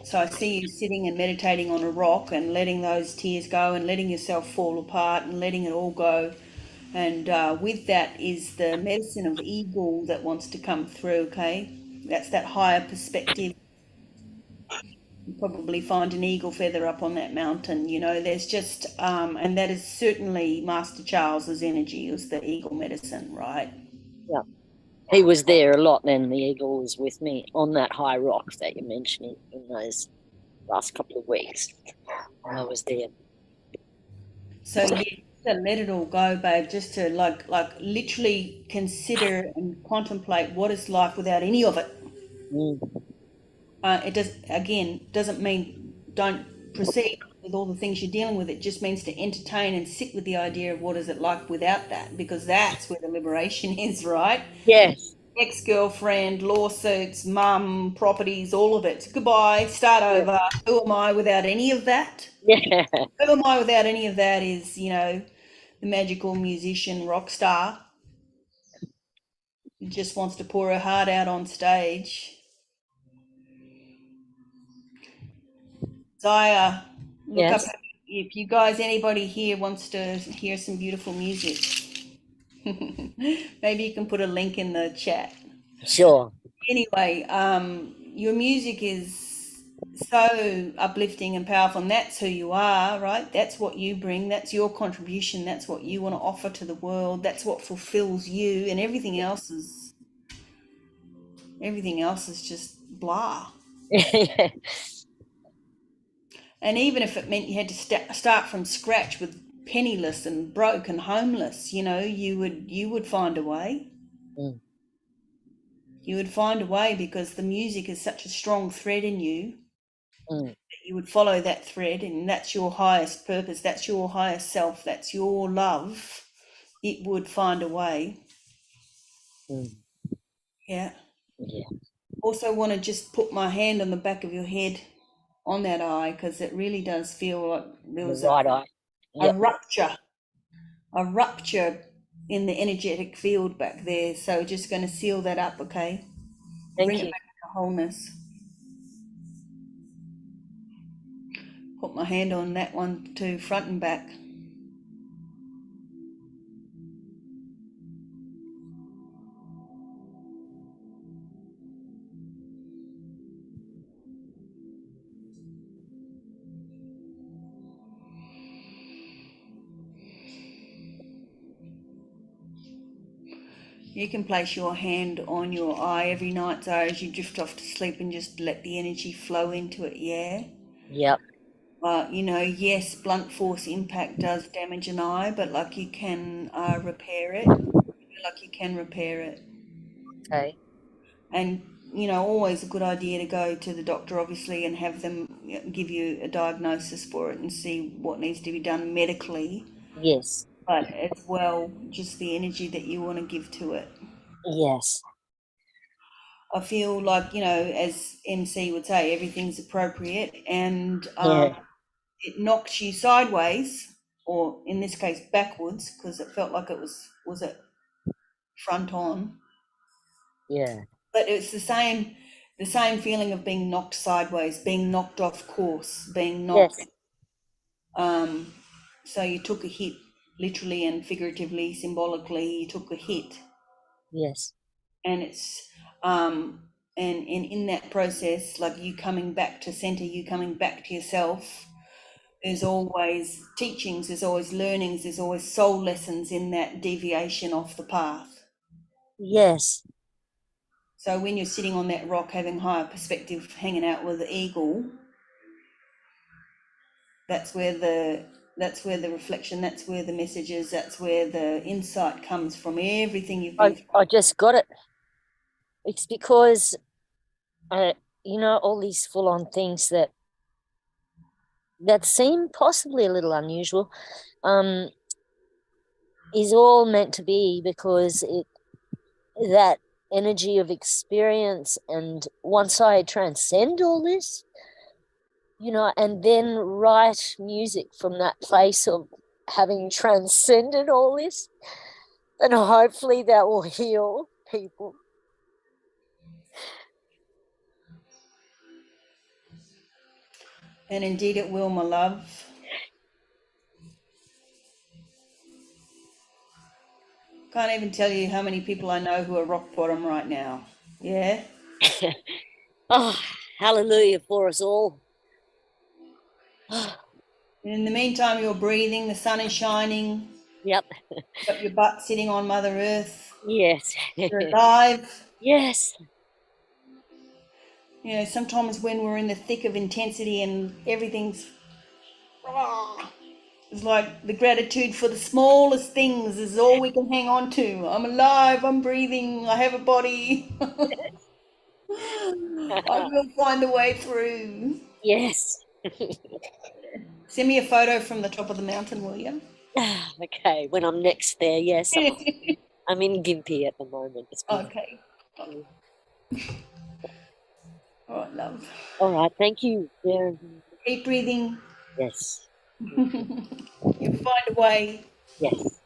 [SPEAKER 1] So I see you sitting and meditating on a rock and letting those tears go and letting yourself fall apart and letting it all go. And with that is the medicine of eagle that wants to come through, okay? That's that higher perspective. You probably find an eagle feather up on that mountain, you know. There's just, and that is certainly Master Charles's energy, was the eagle medicine, right?
[SPEAKER 5] Yeah. He was there a lot then. The eagle was with me on that high rock that you're mentioning in those last couple of weeks. I was there.
[SPEAKER 1] So yeah, to let it all go, babe. Just to like literally consider and contemplate what is life without any of it.
[SPEAKER 5] Mm.
[SPEAKER 1] It doesn't mean don't proceed with all the things you're dealing with. It just means to entertain and sit with the idea of what is it like without that, because that's where the liberation is, right?
[SPEAKER 5] Yes.
[SPEAKER 1] Ex-girlfriend, lawsuits, mum, properties, all of it. Goodbye, start over. Who am I without any of that?
[SPEAKER 5] Yeah.
[SPEAKER 1] Who am I without any of that is, you know, the magical musician, rock star who just wants to pour her heart out on stage. Zaya, look up
[SPEAKER 5] Yes.
[SPEAKER 1] if you guys, anybody here wants to hear some beautiful music. Maybe you can put a link in the chat.
[SPEAKER 5] Sure.
[SPEAKER 1] Anyway, your music is so uplifting and powerful, and that's who you are, right? That's what you bring. That's your contribution. That's what you want to offer to the world. That's what fulfills you, and everything else is just blah.
[SPEAKER 5] Yeah.
[SPEAKER 1] And even if it meant you had to start from scratch with penniless and broke and homeless, you know, you would find a way.
[SPEAKER 5] Mm.
[SPEAKER 1] You would find a way, because the music is such a strong thread in you.
[SPEAKER 5] Mm.
[SPEAKER 1] You would follow that thread, and that's your highest purpose, that's your highest self, that's your love. It would find a way.
[SPEAKER 5] Mm.
[SPEAKER 1] Yeah.
[SPEAKER 5] Yeah.
[SPEAKER 1] Also want to just put my hand on the back of your head on that eye, because it really does feel like there was
[SPEAKER 5] The right eye.
[SPEAKER 1] a
[SPEAKER 5] Yep.
[SPEAKER 1] rupture in the energetic field back there. So just going to seal that up, okay?
[SPEAKER 5] Thank
[SPEAKER 1] Bring it
[SPEAKER 5] you.
[SPEAKER 1] back to wholeness. Put my hand on that one too, front and back. You can place your hand on your eye every night, so as you drift off to sleep, and just let the energy flow into it, yeah?
[SPEAKER 5] Yep.
[SPEAKER 1] You know, yes, blunt force impact does damage an eye, but like you can repair it. Like you can repair it.
[SPEAKER 5] Okay.
[SPEAKER 1] And, you know, always a good idea to go to the doctor, obviously, and have them give you a diagnosis for it and see what needs to be done medically,
[SPEAKER 5] Yes.
[SPEAKER 1] but as well, just the energy that you want to give to it.
[SPEAKER 5] Yes.
[SPEAKER 1] I feel like, you know, as MC would say, everything's appropriate, and
[SPEAKER 5] Yeah.
[SPEAKER 1] it knocks you sideways, or in this case backwards, because it felt like it was it front on.
[SPEAKER 5] Yeah.
[SPEAKER 1] But it's the same feeling of being knocked sideways, being knocked off course, being knocked.
[SPEAKER 5] Yes.
[SPEAKER 1] So you took a hit, literally and figuratively, symbolically. You took a hit,
[SPEAKER 5] Yes.
[SPEAKER 1] and it's And in that process, like you coming back to center, you coming back to yourself, there's always teachings, there's always learnings, there's always soul lessons in that deviation off the path.
[SPEAKER 5] Yes.
[SPEAKER 1] So when you're sitting on that rock having higher perspective, hanging out with the eagle, that's where the reflection, that's where the messages, that's where the insight comes from, everything you've been through.
[SPEAKER 5] I just got it. It's because, you know, all these full-on things that seem possibly a little unusual, is all meant to be because that energy of experience, and once I transcend all this, you know, and then write music from that place of having transcended all this, then hopefully that will heal people.
[SPEAKER 1] And indeed it will, my love. Can't even tell you how many people I know who are rock bottom right now. Yeah.
[SPEAKER 5] Oh, hallelujah for us all.
[SPEAKER 1] And in the meantime, you're breathing, the sun is shining,
[SPEAKER 5] Yep.
[SPEAKER 1] got your butt sitting on Mother Earth.
[SPEAKER 5] Yes.
[SPEAKER 1] You're alive.
[SPEAKER 5] Yes.
[SPEAKER 1] You know, sometimes when we're in the thick of intensity and everything's, it's like the gratitude for the smallest things is all we can hang on to. I'm alive, I'm breathing, I have a body. I will find a way through.
[SPEAKER 5] Yes.
[SPEAKER 1] Send me a photo from the top of the mountain, will you?
[SPEAKER 5] Okay, when I'm next there, yes. I'm in Gympie at the moment. It's
[SPEAKER 1] Okay. All right, love.
[SPEAKER 5] all right, thank you. Yeah.
[SPEAKER 1] Keep breathing.
[SPEAKER 5] Yes.
[SPEAKER 1] You'll find a way.
[SPEAKER 5] Yes.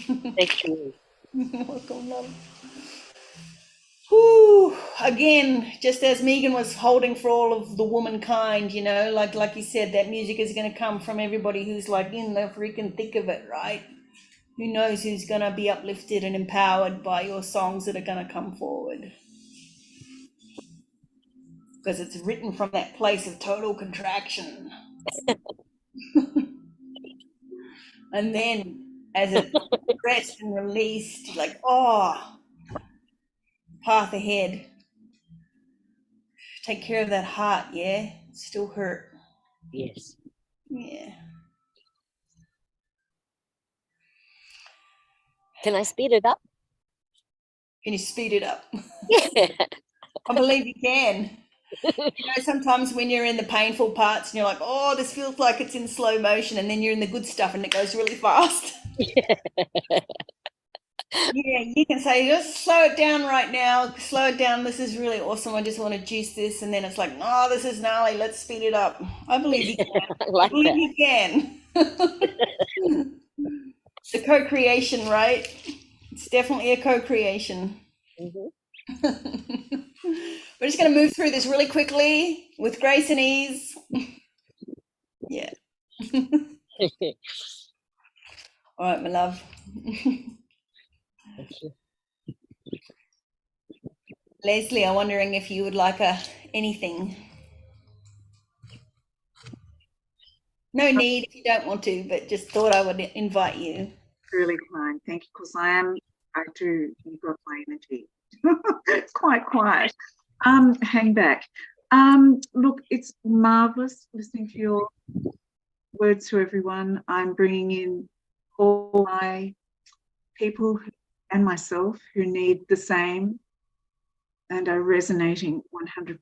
[SPEAKER 5] Thank you.
[SPEAKER 1] Welcome, love. Whew. Again, just as Megan was holding for all of the womankind, you know, like you said, that music is going to come from everybody who's like in the freaking thick of it, right? Who knows who's going to be uplifted and empowered by your songs that are going to come forward? Because it's written from that place of total contraction. And then as it's expressed and released, like, oh, path ahead. Take care of that heart, yeah? It's still hurt.
[SPEAKER 5] Yes.
[SPEAKER 1] Yeah.
[SPEAKER 5] Can I speed it up?
[SPEAKER 1] Can you speed it up?
[SPEAKER 5] Yeah.
[SPEAKER 1] I believe you can. You know, sometimes when you're in the painful parts and you're like, oh, this feels like it's in slow motion, and then you're in the good stuff and it goes really fast.
[SPEAKER 5] Yeah.
[SPEAKER 1] Yeah, you can say, just slow it down right now. Slow it down. This is really awesome. I just want to juice this. And then it's like, no, this is gnarly. Let's speed it up. I believe you can.
[SPEAKER 5] I like
[SPEAKER 1] I believe
[SPEAKER 5] that.
[SPEAKER 1] you can. The co-creation, right? It's definitely a co-creation.
[SPEAKER 5] Mm-hmm.
[SPEAKER 1] We're just going to move through this really quickly with grace and ease. Yeah. All right, my love.
[SPEAKER 5] Thank you.
[SPEAKER 1] Leslie, I'm wondering if you would like anything. No need if you don't want to, but just thought I would invite you.
[SPEAKER 6] Really kind, thank you, because you've got my energy. It's quite quiet. Hang back. Look, it's marvelous listening to your words to everyone. I'm bringing in all my people and myself who need the same and are resonating 100%.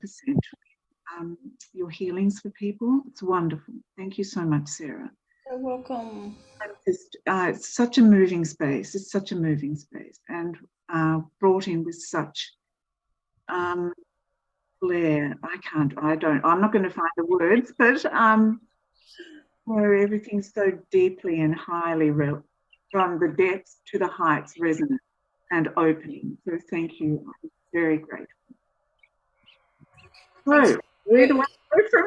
[SPEAKER 6] Your healings for people. It's wonderful. Thank you so much, Sarah.
[SPEAKER 1] You're welcome.
[SPEAKER 6] It's such a moving space. It's such a moving space, and brought in with such flair. I'm not going to find the words, but where everything's so deeply and highly from the depths to the heights resonant and opening. So thank you. I'm very grateful. So where do I go from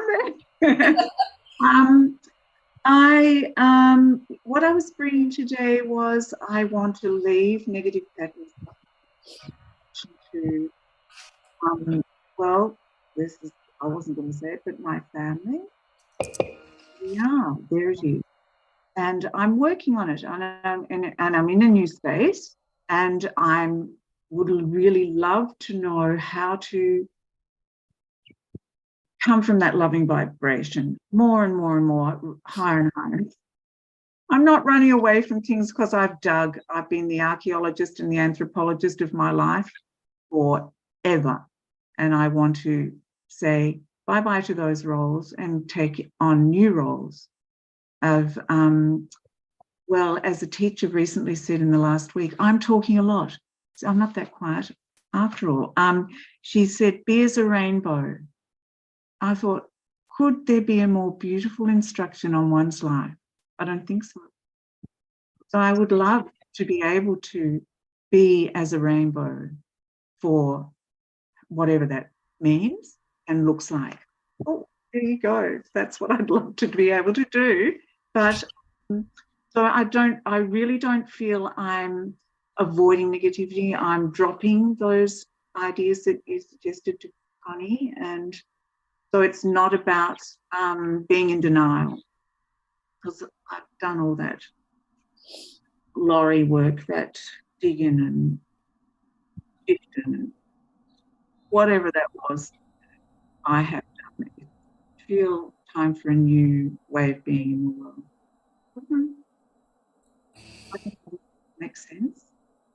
[SPEAKER 6] there? What I was bringing today was I want to leave negative patterns to well, this is, I wasn't going to say it, but my family. Yeah, there it is. And I'm working on it, and I'm in a new space, and would really love to know how to come from that loving vibration more and more and more, higher and higher. I'm not running away from things because I've been the archaeologist and the anthropologist of my life forever. And I want to say bye-bye to those roles and take on new roles of, well, as a teacher recently said in the last week, I'm talking a lot. So I'm not that quiet after all. She said, be as a rainbow. I thought, could there be a more beautiful instruction on one's life? I don't think so. So I would love to be able to be as a rainbow for whatever that means and looks like. Oh, there you go. That's what I'd love to be able to do. But so I really don't feel I'm avoiding negativity. I'm dropping those ideas that you suggested to Connie. And so it's not about being in denial, because I've done all that lorry work, that digging and shifting and whatever that was, I have done it. I feel time for a new way of being in the world. I think that makes sense.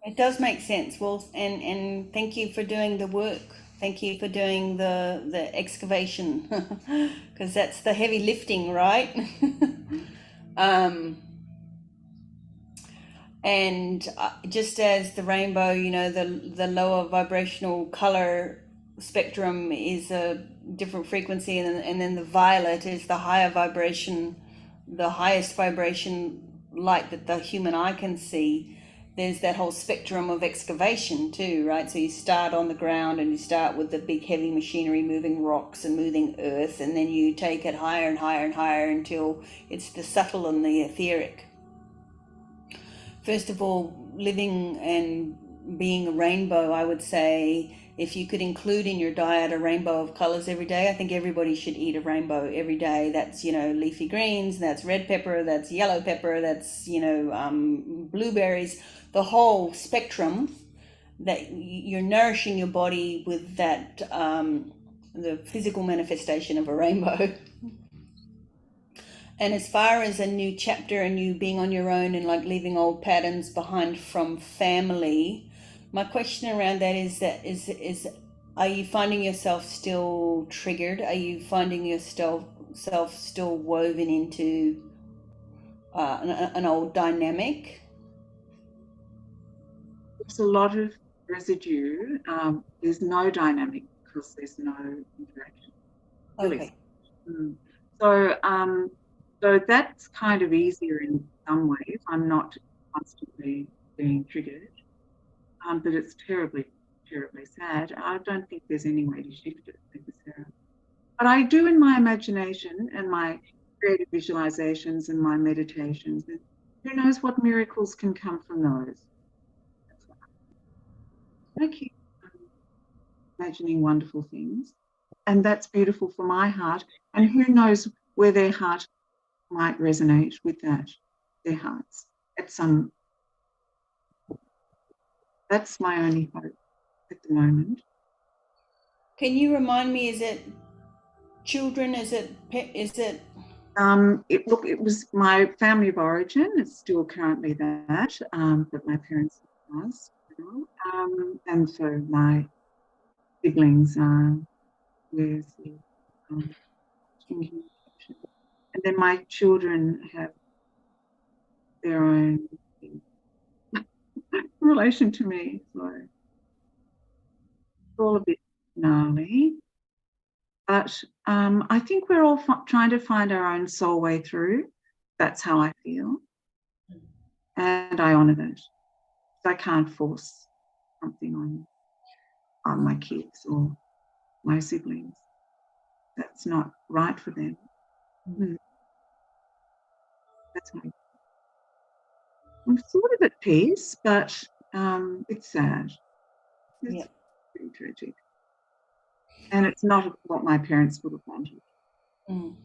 [SPEAKER 1] It does make sense. Well, and thank you for doing the work. Thank you for doing the excavation, because that's the heavy lifting, right? And just as the rainbow, you know, the lower vibrational color spectrum is a different frequency, and then the violet is the higher vibration, the highest vibration light that the human eye can see. There's that whole spectrum of excavation too, right? So you start on the ground and you start with the big heavy machinery moving rocks and moving earth, and then you take it higher and higher and higher until it's the subtle and the etheric. First of all, living and being a rainbow, I would say, if you could include in your diet a rainbow of colors every day, I think everybody should eat a rainbow every day. That's, you know, leafy greens, that's red pepper, that's yellow pepper, that's, you know, blueberries, the whole spectrum, that you're nourishing your body with that, the physical manifestation of a rainbow. And as far as a new chapter and you being on your own and like leaving old patterns behind from family, my question around that is are you finding yourself still triggered? Are you finding yourself still woven into an old dynamic?
[SPEAKER 6] There's a lot of residue. There's no dynamic because there's no interaction. Really.
[SPEAKER 1] Okay.
[SPEAKER 6] So that's kind of easier in some ways. I'm not constantly being triggered, but it's terribly, terribly sad. I don't think there's any way to shift it, Sarah. But I do in my imagination and my creative visualizations and my meditations. And who knows what miracles can come from those? I keep imagining wonderful things, and that's beautiful for my heart. And who knows where their heart might resonate with that, their hearts at some. That's my only hope at the moment.
[SPEAKER 1] Can you remind me, is it children? Is it?
[SPEAKER 6] It was my family of origin. It's still currently that, but my parents passed, and so my siblings are with and then my children have their own relation to me, so it's all a bit gnarly. But I think we're all trying to find our own soul way through. That's how I feel. And I honour that. So I can't force something on my kids or my siblings. That's not right for them. That's how I'm sort of at peace, but it's sad. It's pretty tragic. And it's not what my parents would have wanted.
[SPEAKER 1] Mm.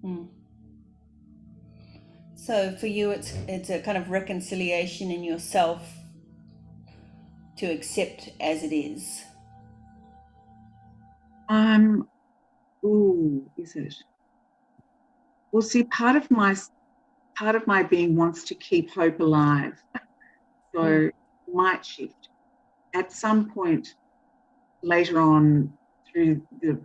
[SPEAKER 1] Mm. So for you, it's a kind of reconciliation in yourself to accept as it is.
[SPEAKER 6] Is it? Well, see, part of my being wants to keep hope alive. So it might shift at some point later on through the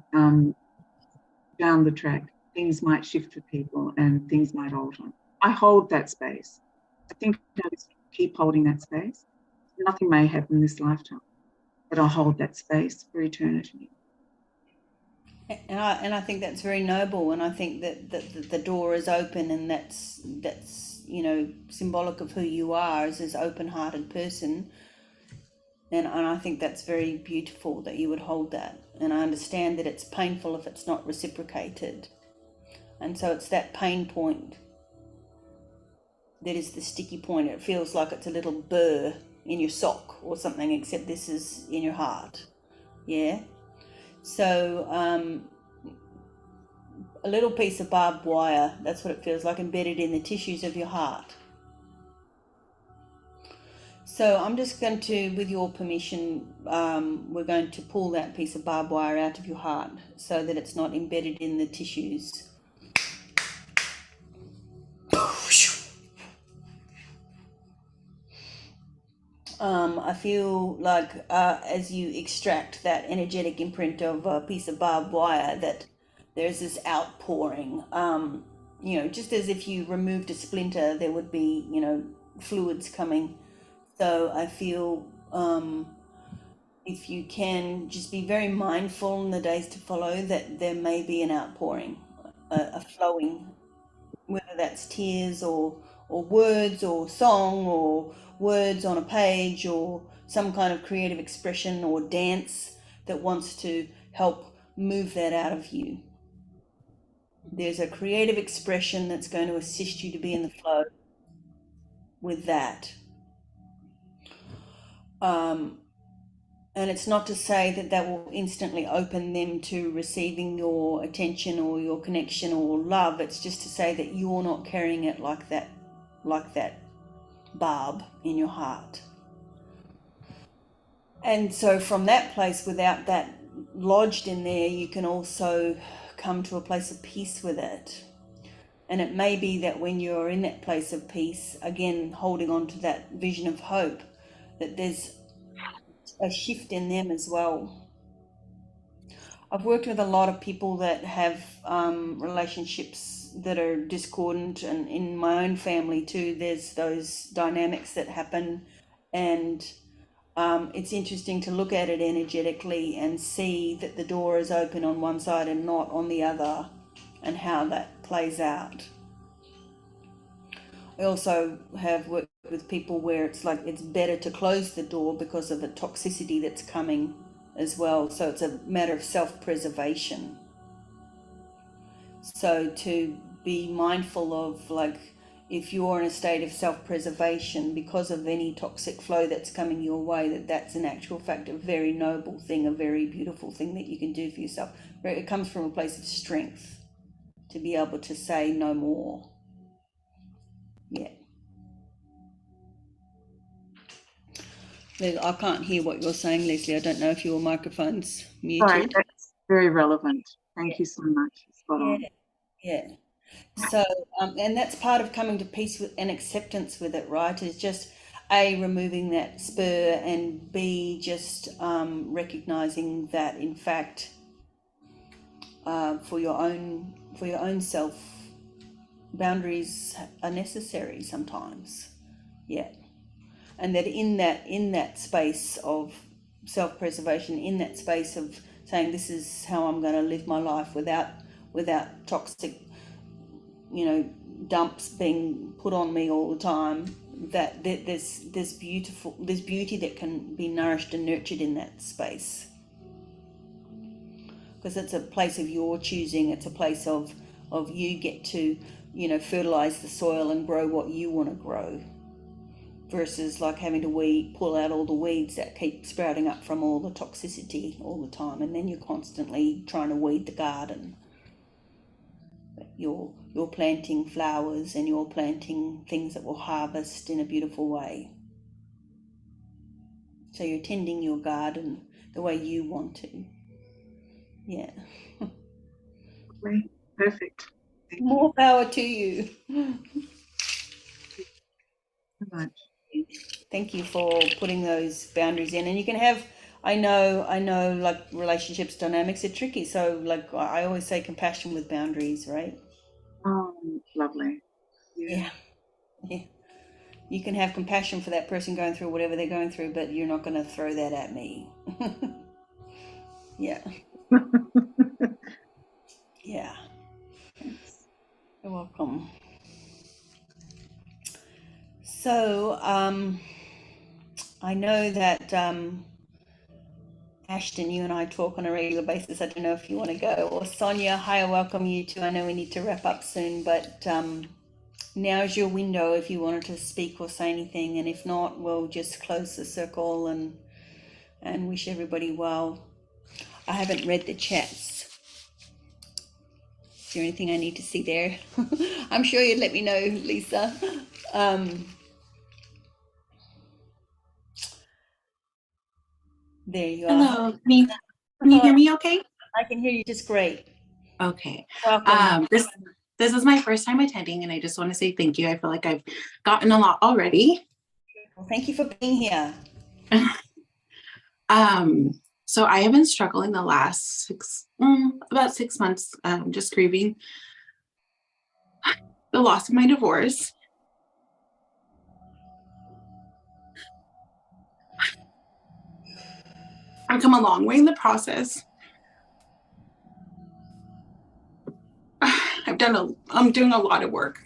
[SPEAKER 6] down the track. Things might shift for people and things might alter. I hold that space. I think I just keep holding that space. Nothing may happen this lifetime, but I'll hold that space for eternity.
[SPEAKER 1] And I think that's very noble, and I think that the door is open, and that's symbolic of who you are as this open-hearted person, and I think that's very beautiful that you would hold that. And I understand that it's painful if it's not reciprocated, and so it's that pain point that is the sticky point. It feels like it's a little burr in your sock or something, except this is in your heart. Yeah. So a little piece of barbed wire, that's what it feels like, embedded in the tissues of your heart. So I'm just going to, with your permission, we're going to pull that piece of barbed wire out of your heart so that it's not embedded in the tissues. I feel like as you extract that energetic imprint of a piece of barbed wire, that there's this outpouring, just as if you removed a splinter, there would be, fluids coming. So I feel if you can just be very mindful in the days to follow, that there may be an outpouring, a flowing, whether that's tears or words or song or words on a page or some kind of creative expression or dance that wants to help move that out of you. There's a creative expression that's going to assist you to be in the flow with that. And it's not to say that will instantly open them to receiving your attention or your connection or love. It's just to say that you're not carrying it like that barb in your heart. And so from that place, without that lodged in there, you can also come to a place of peace with it. And it may be that when you're in that place of peace, again, holding on to that vision of hope, that there's a shift in them as well. I've worked with a lot of people that have relationships that are discordant, and in my own family too, there's those dynamics that happen, and it's interesting to look at it energetically and see that the door is open on one side and not on the other, and how that plays out. I also have worked with people where it's like it's better to close the door because of the toxicity that's coming as well. So it's a matter of self-preservation. So to be mindful of, like, if you're in a state of self-preservation because of any toxic flow that's coming your way, that's in actual fact a very noble thing, a very beautiful thing that you can do for yourself. It comes from a place of strength to be able to say no more. Yeah. I can't hear what you're saying, Leslie. I don't know if your microphone's muted.
[SPEAKER 6] Sorry, that's very relevant. Thank you so much. Spot on.
[SPEAKER 1] Yeah. So, and that's part of coming to peace with and acceptance with it, right? Is just A, removing that spur, and B, just recognizing that in fact, for your own self, boundaries are necessary sometimes. Yeah. And that in that space of self-preservation, in that space of saying this is how I'm going to live my life without toxic, dumps being put on me all the time, that there's beauty that can be nourished and nurtured in that space, because it's a place of your choosing. It's a place of you get to fertilize the soil and grow what you want to grow. versus like having to pull out all the weeds that keep sprouting up from all the toxicity all the time, and then you're constantly trying to weed the garden. You're planting flowers and you're planting things that will harvest in a beautiful way. So you're tending your garden the way you want to. Yeah.
[SPEAKER 6] Perfect. Thank you
[SPEAKER 1] More power to you.
[SPEAKER 6] so much.
[SPEAKER 1] Thank you for putting those boundaries in. And you can have, I know like relationships dynamics are tricky. So like I always say, compassion with boundaries, right?
[SPEAKER 6] Oh, lovely.
[SPEAKER 1] Yeah. You can have compassion for that person going through whatever they're going through, but you're not going to throw that at me. Yeah. Yeah. You're welcome. So, I know that Ashton, you and I talk on a regular basis. I don't know if you want to go, or Sonia. Hi, I welcome you too. I know we need to wrap up soon, but now's your window if you wanted to speak or say anything, and if not, we'll just close the circle and wish everybody well. I haven't read the chats. Is there anything I need to see there? I'm sure you'd let me know, Lisa. There you are.
[SPEAKER 7] Hello, can you hear me okay?
[SPEAKER 1] I can hear you just great.
[SPEAKER 7] Okay.
[SPEAKER 1] Welcome.
[SPEAKER 7] This is my first time attending, and I just want to say thank you. I feel like I've gotten a lot already.
[SPEAKER 1] Well, thank you for being here.
[SPEAKER 7] So I have been struggling the last about 6 months, just grieving the loss of my divorce. I've come a long way in the process. I'm doing a lot of work.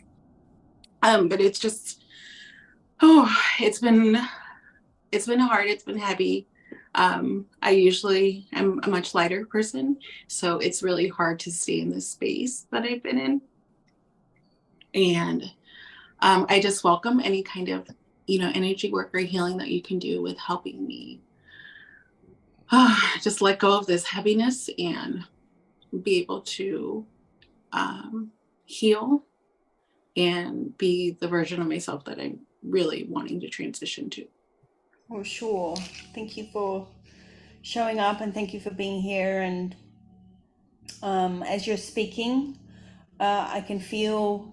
[SPEAKER 7] But it's just, it's been hard. It's been heavy. I usually am a much lighter person, so it's really hard to stay in this space that I've been in. And I just welcome any kind of, energy work or healing that you can do with helping me just let go of this heaviness and be able to heal and be the version of myself that I'm really wanting to transition to.
[SPEAKER 1] Oh, sure. Thank you for showing up and thank you for being here. And as you're speaking, I can feel,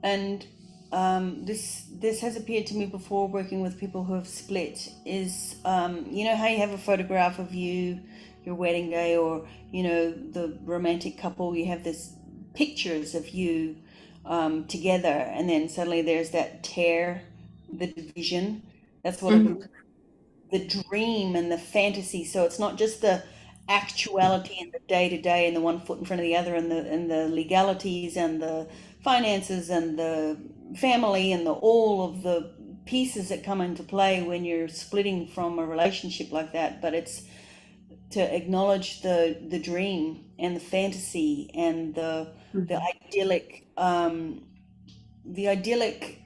[SPEAKER 1] and this has appeared to me before working with people who have split, is you know how you have a photograph of your wedding day, or the romantic couple, you have this pictures of you together, and then suddenly there's that tear, the division. That's what the dream and the fantasy. So it's not just the actuality and the day to day and the one foot in front of the other, and the legalities and the finances and the family and all of the pieces that come into play when you're splitting from a relationship like that. But it's to acknowledge the dream and the fantasy and the idyllic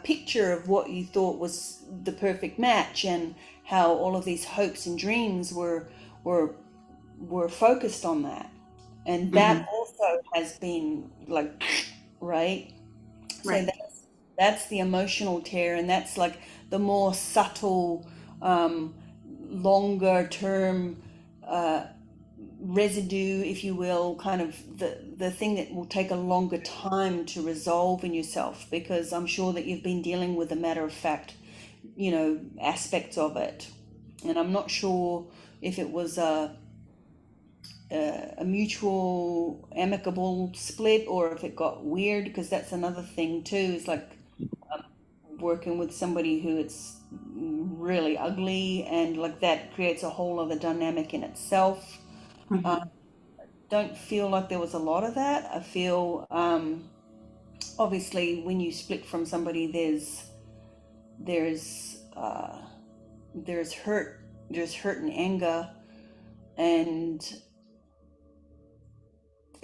[SPEAKER 1] picture of what you thought was the perfect match, and how all of these hopes and dreams were focused on that, and that also has been like right. So that's the emotional tear, and that's like the more subtle, longer term residue, if you will, kind of the thing that will take a longer time to resolve in yourself, because I'm sure that you've been dealing with the matter of fact, aspects of it. And I'm not sure if it was a mutual amicable split, or if it got weird, because that's another thing too, is like working with somebody who it's really ugly, and like that creates a whole other dynamic in itself. Don't feel like there was a lot of that. I feel obviously when you split from somebody, there's hurt, and anger. And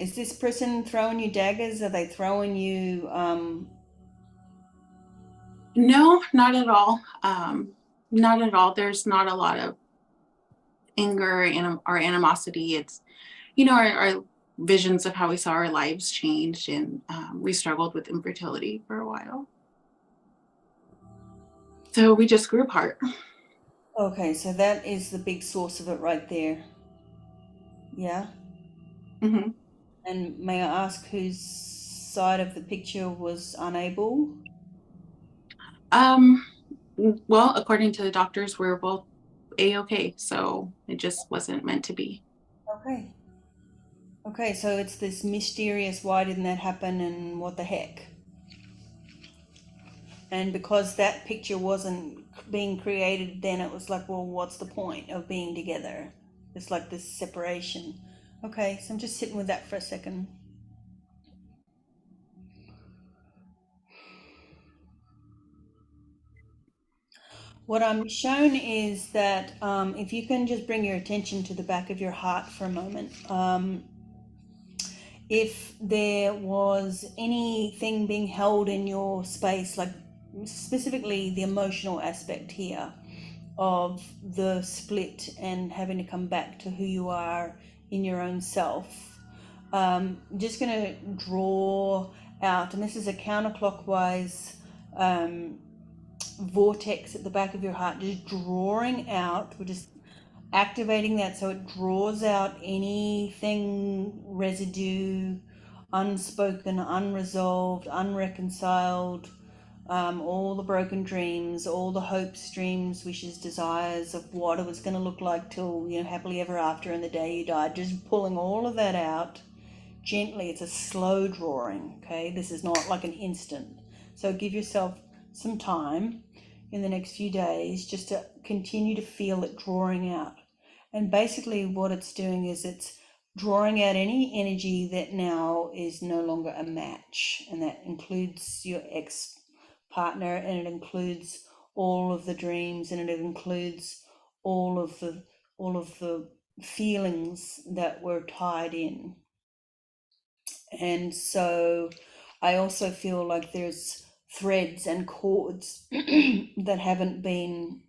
[SPEAKER 1] is this person throwing you daggers? Are they throwing you
[SPEAKER 7] No, not at all. Not at all. There's not a lot of anger or animosity. It's, our visions of how we saw our lives changed, and we struggled with infertility for a while. So we just grew apart.
[SPEAKER 1] Okay, so that is the big source of it right there. Yeah.
[SPEAKER 7] Mm-hmm.
[SPEAKER 1] And may I ask whose side of the picture was unable?
[SPEAKER 7] Well, according to the doctors, we're both A-okay, so it just wasn't meant to be.
[SPEAKER 1] Okay. Okay, so it's this mysterious why didn't that happen and what the heck? And because that picture wasn't being created, then it was like, well, what's the point of being together? It's like this separation. Okay, so I'm just sitting with that for a second. What I'm shown is that if you can just bring your attention to the back of your heart for a moment, if there was anything being held in your space, like specifically the emotional aspect here of the split and having to come back to who you are in your own self, just going to draw out, and this is a counterclockwise vortex at the back of your heart, just drawing out. We're just activating that so it draws out anything residue, unspoken, unresolved, unreconciled, all the broken dreams, all the hopes, dreams, wishes, desires of what it was going to look like till, happily ever after and the day you died. Just pulling all of that out gently. It's a slow drawing, okay? This is not like an instant. So give yourself some time in the next few days just to continue to feel it drawing out. And basically what it's doing is it's drawing out any energy that now is no longer a match, and that includes your ex-partner, and it includes all of the dreams, and it includes all of the feelings that were tied in. And so I also feel like there's threads and cords that haven't been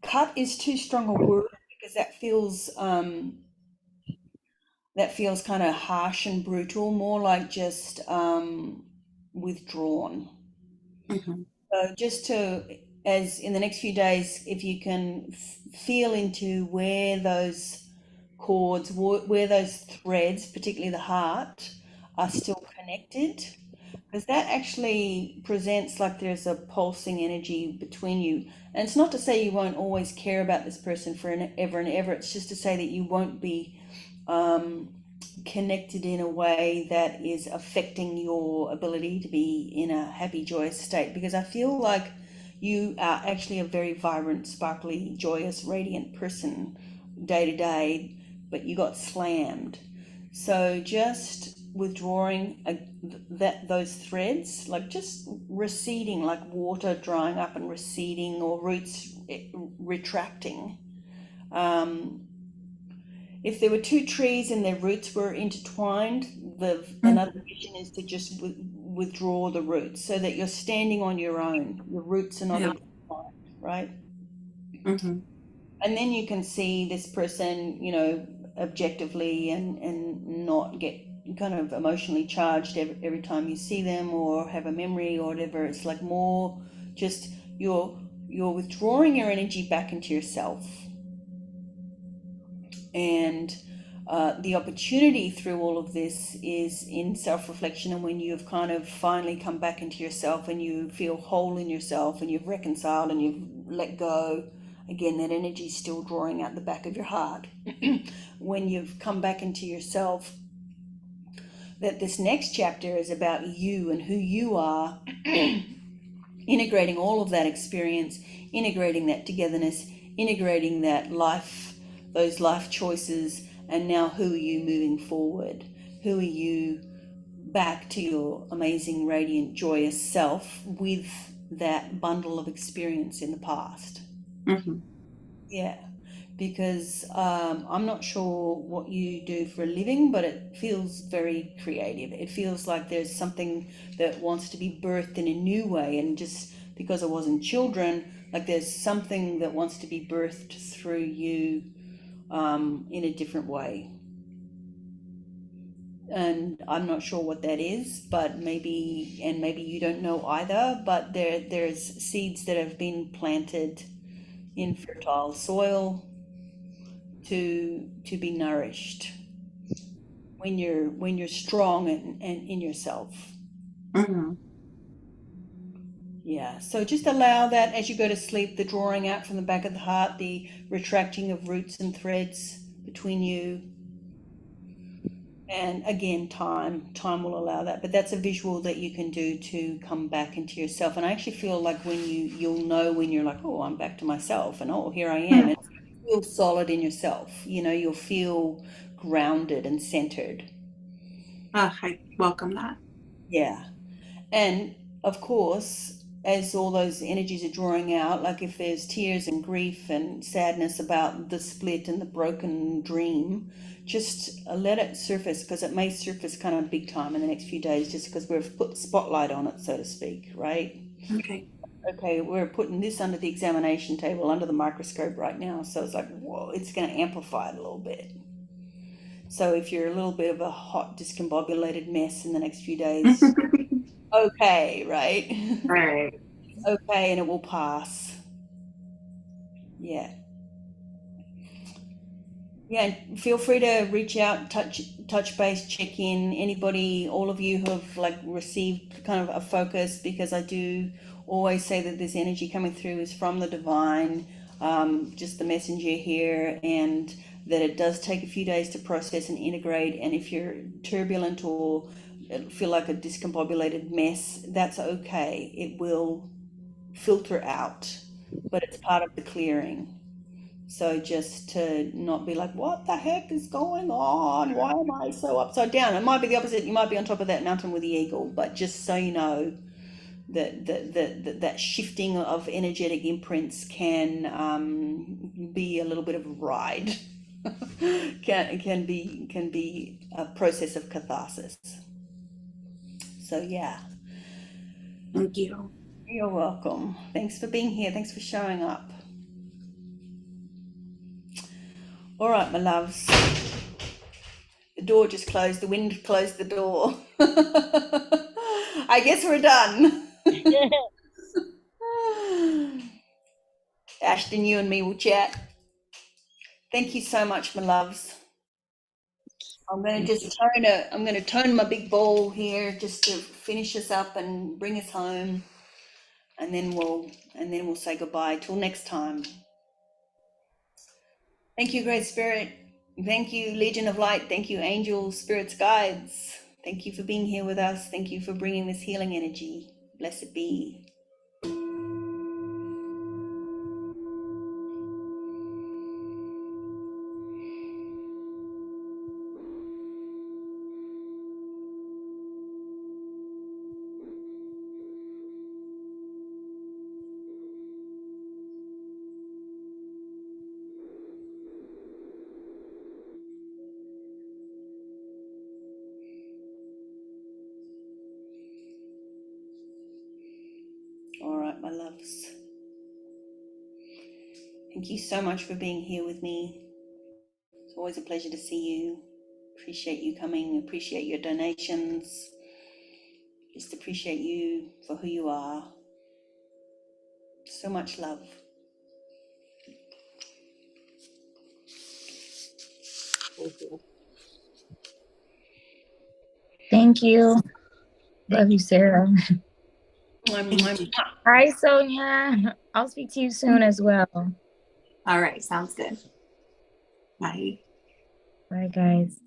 [SPEAKER 1] cut is too strong a word, because that feels kind of harsh and brutal, more like just withdrawn.
[SPEAKER 7] Mm-hmm.
[SPEAKER 1] So just as in the next few days, if you can feel into where those cords, where those threads, particularly the heart, are still connected, because that actually presents like there's a pulsing energy between you. And it's not to say you won't always care about this person forever and ever. It's just to say that you won't be connected in a way that is affecting your ability to be in a happy, joyous state. Because I feel like you are actually a very vibrant, sparkly, joyous, radiant person day to day, but you got slammed. So just withdrawing those threads, like just receding, like water drying up and receding, or roots retracting. If there were two trees and their roots were intertwined, another vision is to just withdraw the roots so that you're standing on your own. Your roots are not intertwined, right?
[SPEAKER 7] Mm-hmm.
[SPEAKER 1] And then you can see this person, objectively, and not get kind of emotionally charged every time you see them or have a memory or whatever. It's like more just you're withdrawing your energy back into yourself. And the opportunity through all of this is in self-reflection, and when you've kind of finally come back into yourself and you feel whole in yourself and you've reconciled and you've let go. Again, that energy is still drawing out the back of your heart. When you've come back into yourself, that this next chapter is about you and who you are, integrating all of that experience, integrating that togetherness, integrating that life, those life choices, and now who are you moving forward? Who are you back to your amazing, radiant, joyous self with that bundle of experience in the past?
[SPEAKER 7] Mm-hmm.
[SPEAKER 1] Yeah, because I'm not sure what you do for a living, but it feels very creative. It feels like there's something that wants to be birthed in a new way, and just because it wasn't children, like there's something that wants to be birthed through you in a different way. And I'm not sure what that is, but maybe you don't know either, but there's seeds that have been planted in fertile soil to be nourished when you're strong and in yourself.
[SPEAKER 7] Mm-hmm.
[SPEAKER 1] Yeah, so just allow that as you go to sleep, the drawing out from the back of the heart, the retracting of roots and threads between you. And again, time will allow that, but that's a visual that you can do to come back into yourself. And I actually feel like when you'll know when you're like, oh, I'm back to myself, and oh, here I am. And you'll feel solid in yourself. You know, you'll feel grounded and centered.
[SPEAKER 7] I welcome that.
[SPEAKER 1] Yeah. And of course, as all those energies are drawing out, like if there's tears and grief and sadness about the split and the broken dream, just let it surface, because it may surface kind of big time in the next few days, just because we've put the spotlight on it, so to speak, right? Okay, we're putting this under the examination table, under the microscope right now, so it's like, whoa, it's going to amplify it a little bit. So if you're a little bit of a hot, discombobulated mess in the next few days, okay, right?
[SPEAKER 7] Right.
[SPEAKER 1] Okay, and it will pass. Yeah. Yeah, and feel free to reach out, touch base, check in. Anybody, all of you who have like received kind of a focus, because I do always say that this energy coming through is from the divine, just the messenger here, and that it does take a few days to process and integrate. And if you're turbulent or feel like a discombobulated mess, that's okay. It will filter out, but it's part of the clearing. So just to not be like, what the heck is going on? Why am I so upside down? It might be the opposite. You might be on top of that mountain with the eagle, but just so you know that shifting of energetic imprints can be a little bit of a ride. can be a process of catharsis. So yeah.
[SPEAKER 7] Thank you.
[SPEAKER 1] You're welcome. Thanks for being here. Thanks for showing up. All right, my loves. The door just closed. The wind closed the door. I guess we're done. Ashton, you and me will chat. Thank you so much, my loves. I'm going to tone my big bowl here just to finish us up and bring us home, and then we'll say goodbye till next time. Thank you, Great Spirit. Thank you, Legion of Light. Thank you, angels, spirits, guides. Thank you for being here with us. Thank you for bringing this healing energy. Blessed be. All right, my loves. Thank you so much for being here with me. It's always a pleasure to see you. Appreciate you coming, appreciate your donations. Just appreciate you for who you are. So much love.
[SPEAKER 4] Thank you.
[SPEAKER 8] Thank you. Love you, Sarah. Hi, Sonia. I'll speak to you soon as well.
[SPEAKER 7] All right. Sounds good. Bye.
[SPEAKER 8] Bye, guys.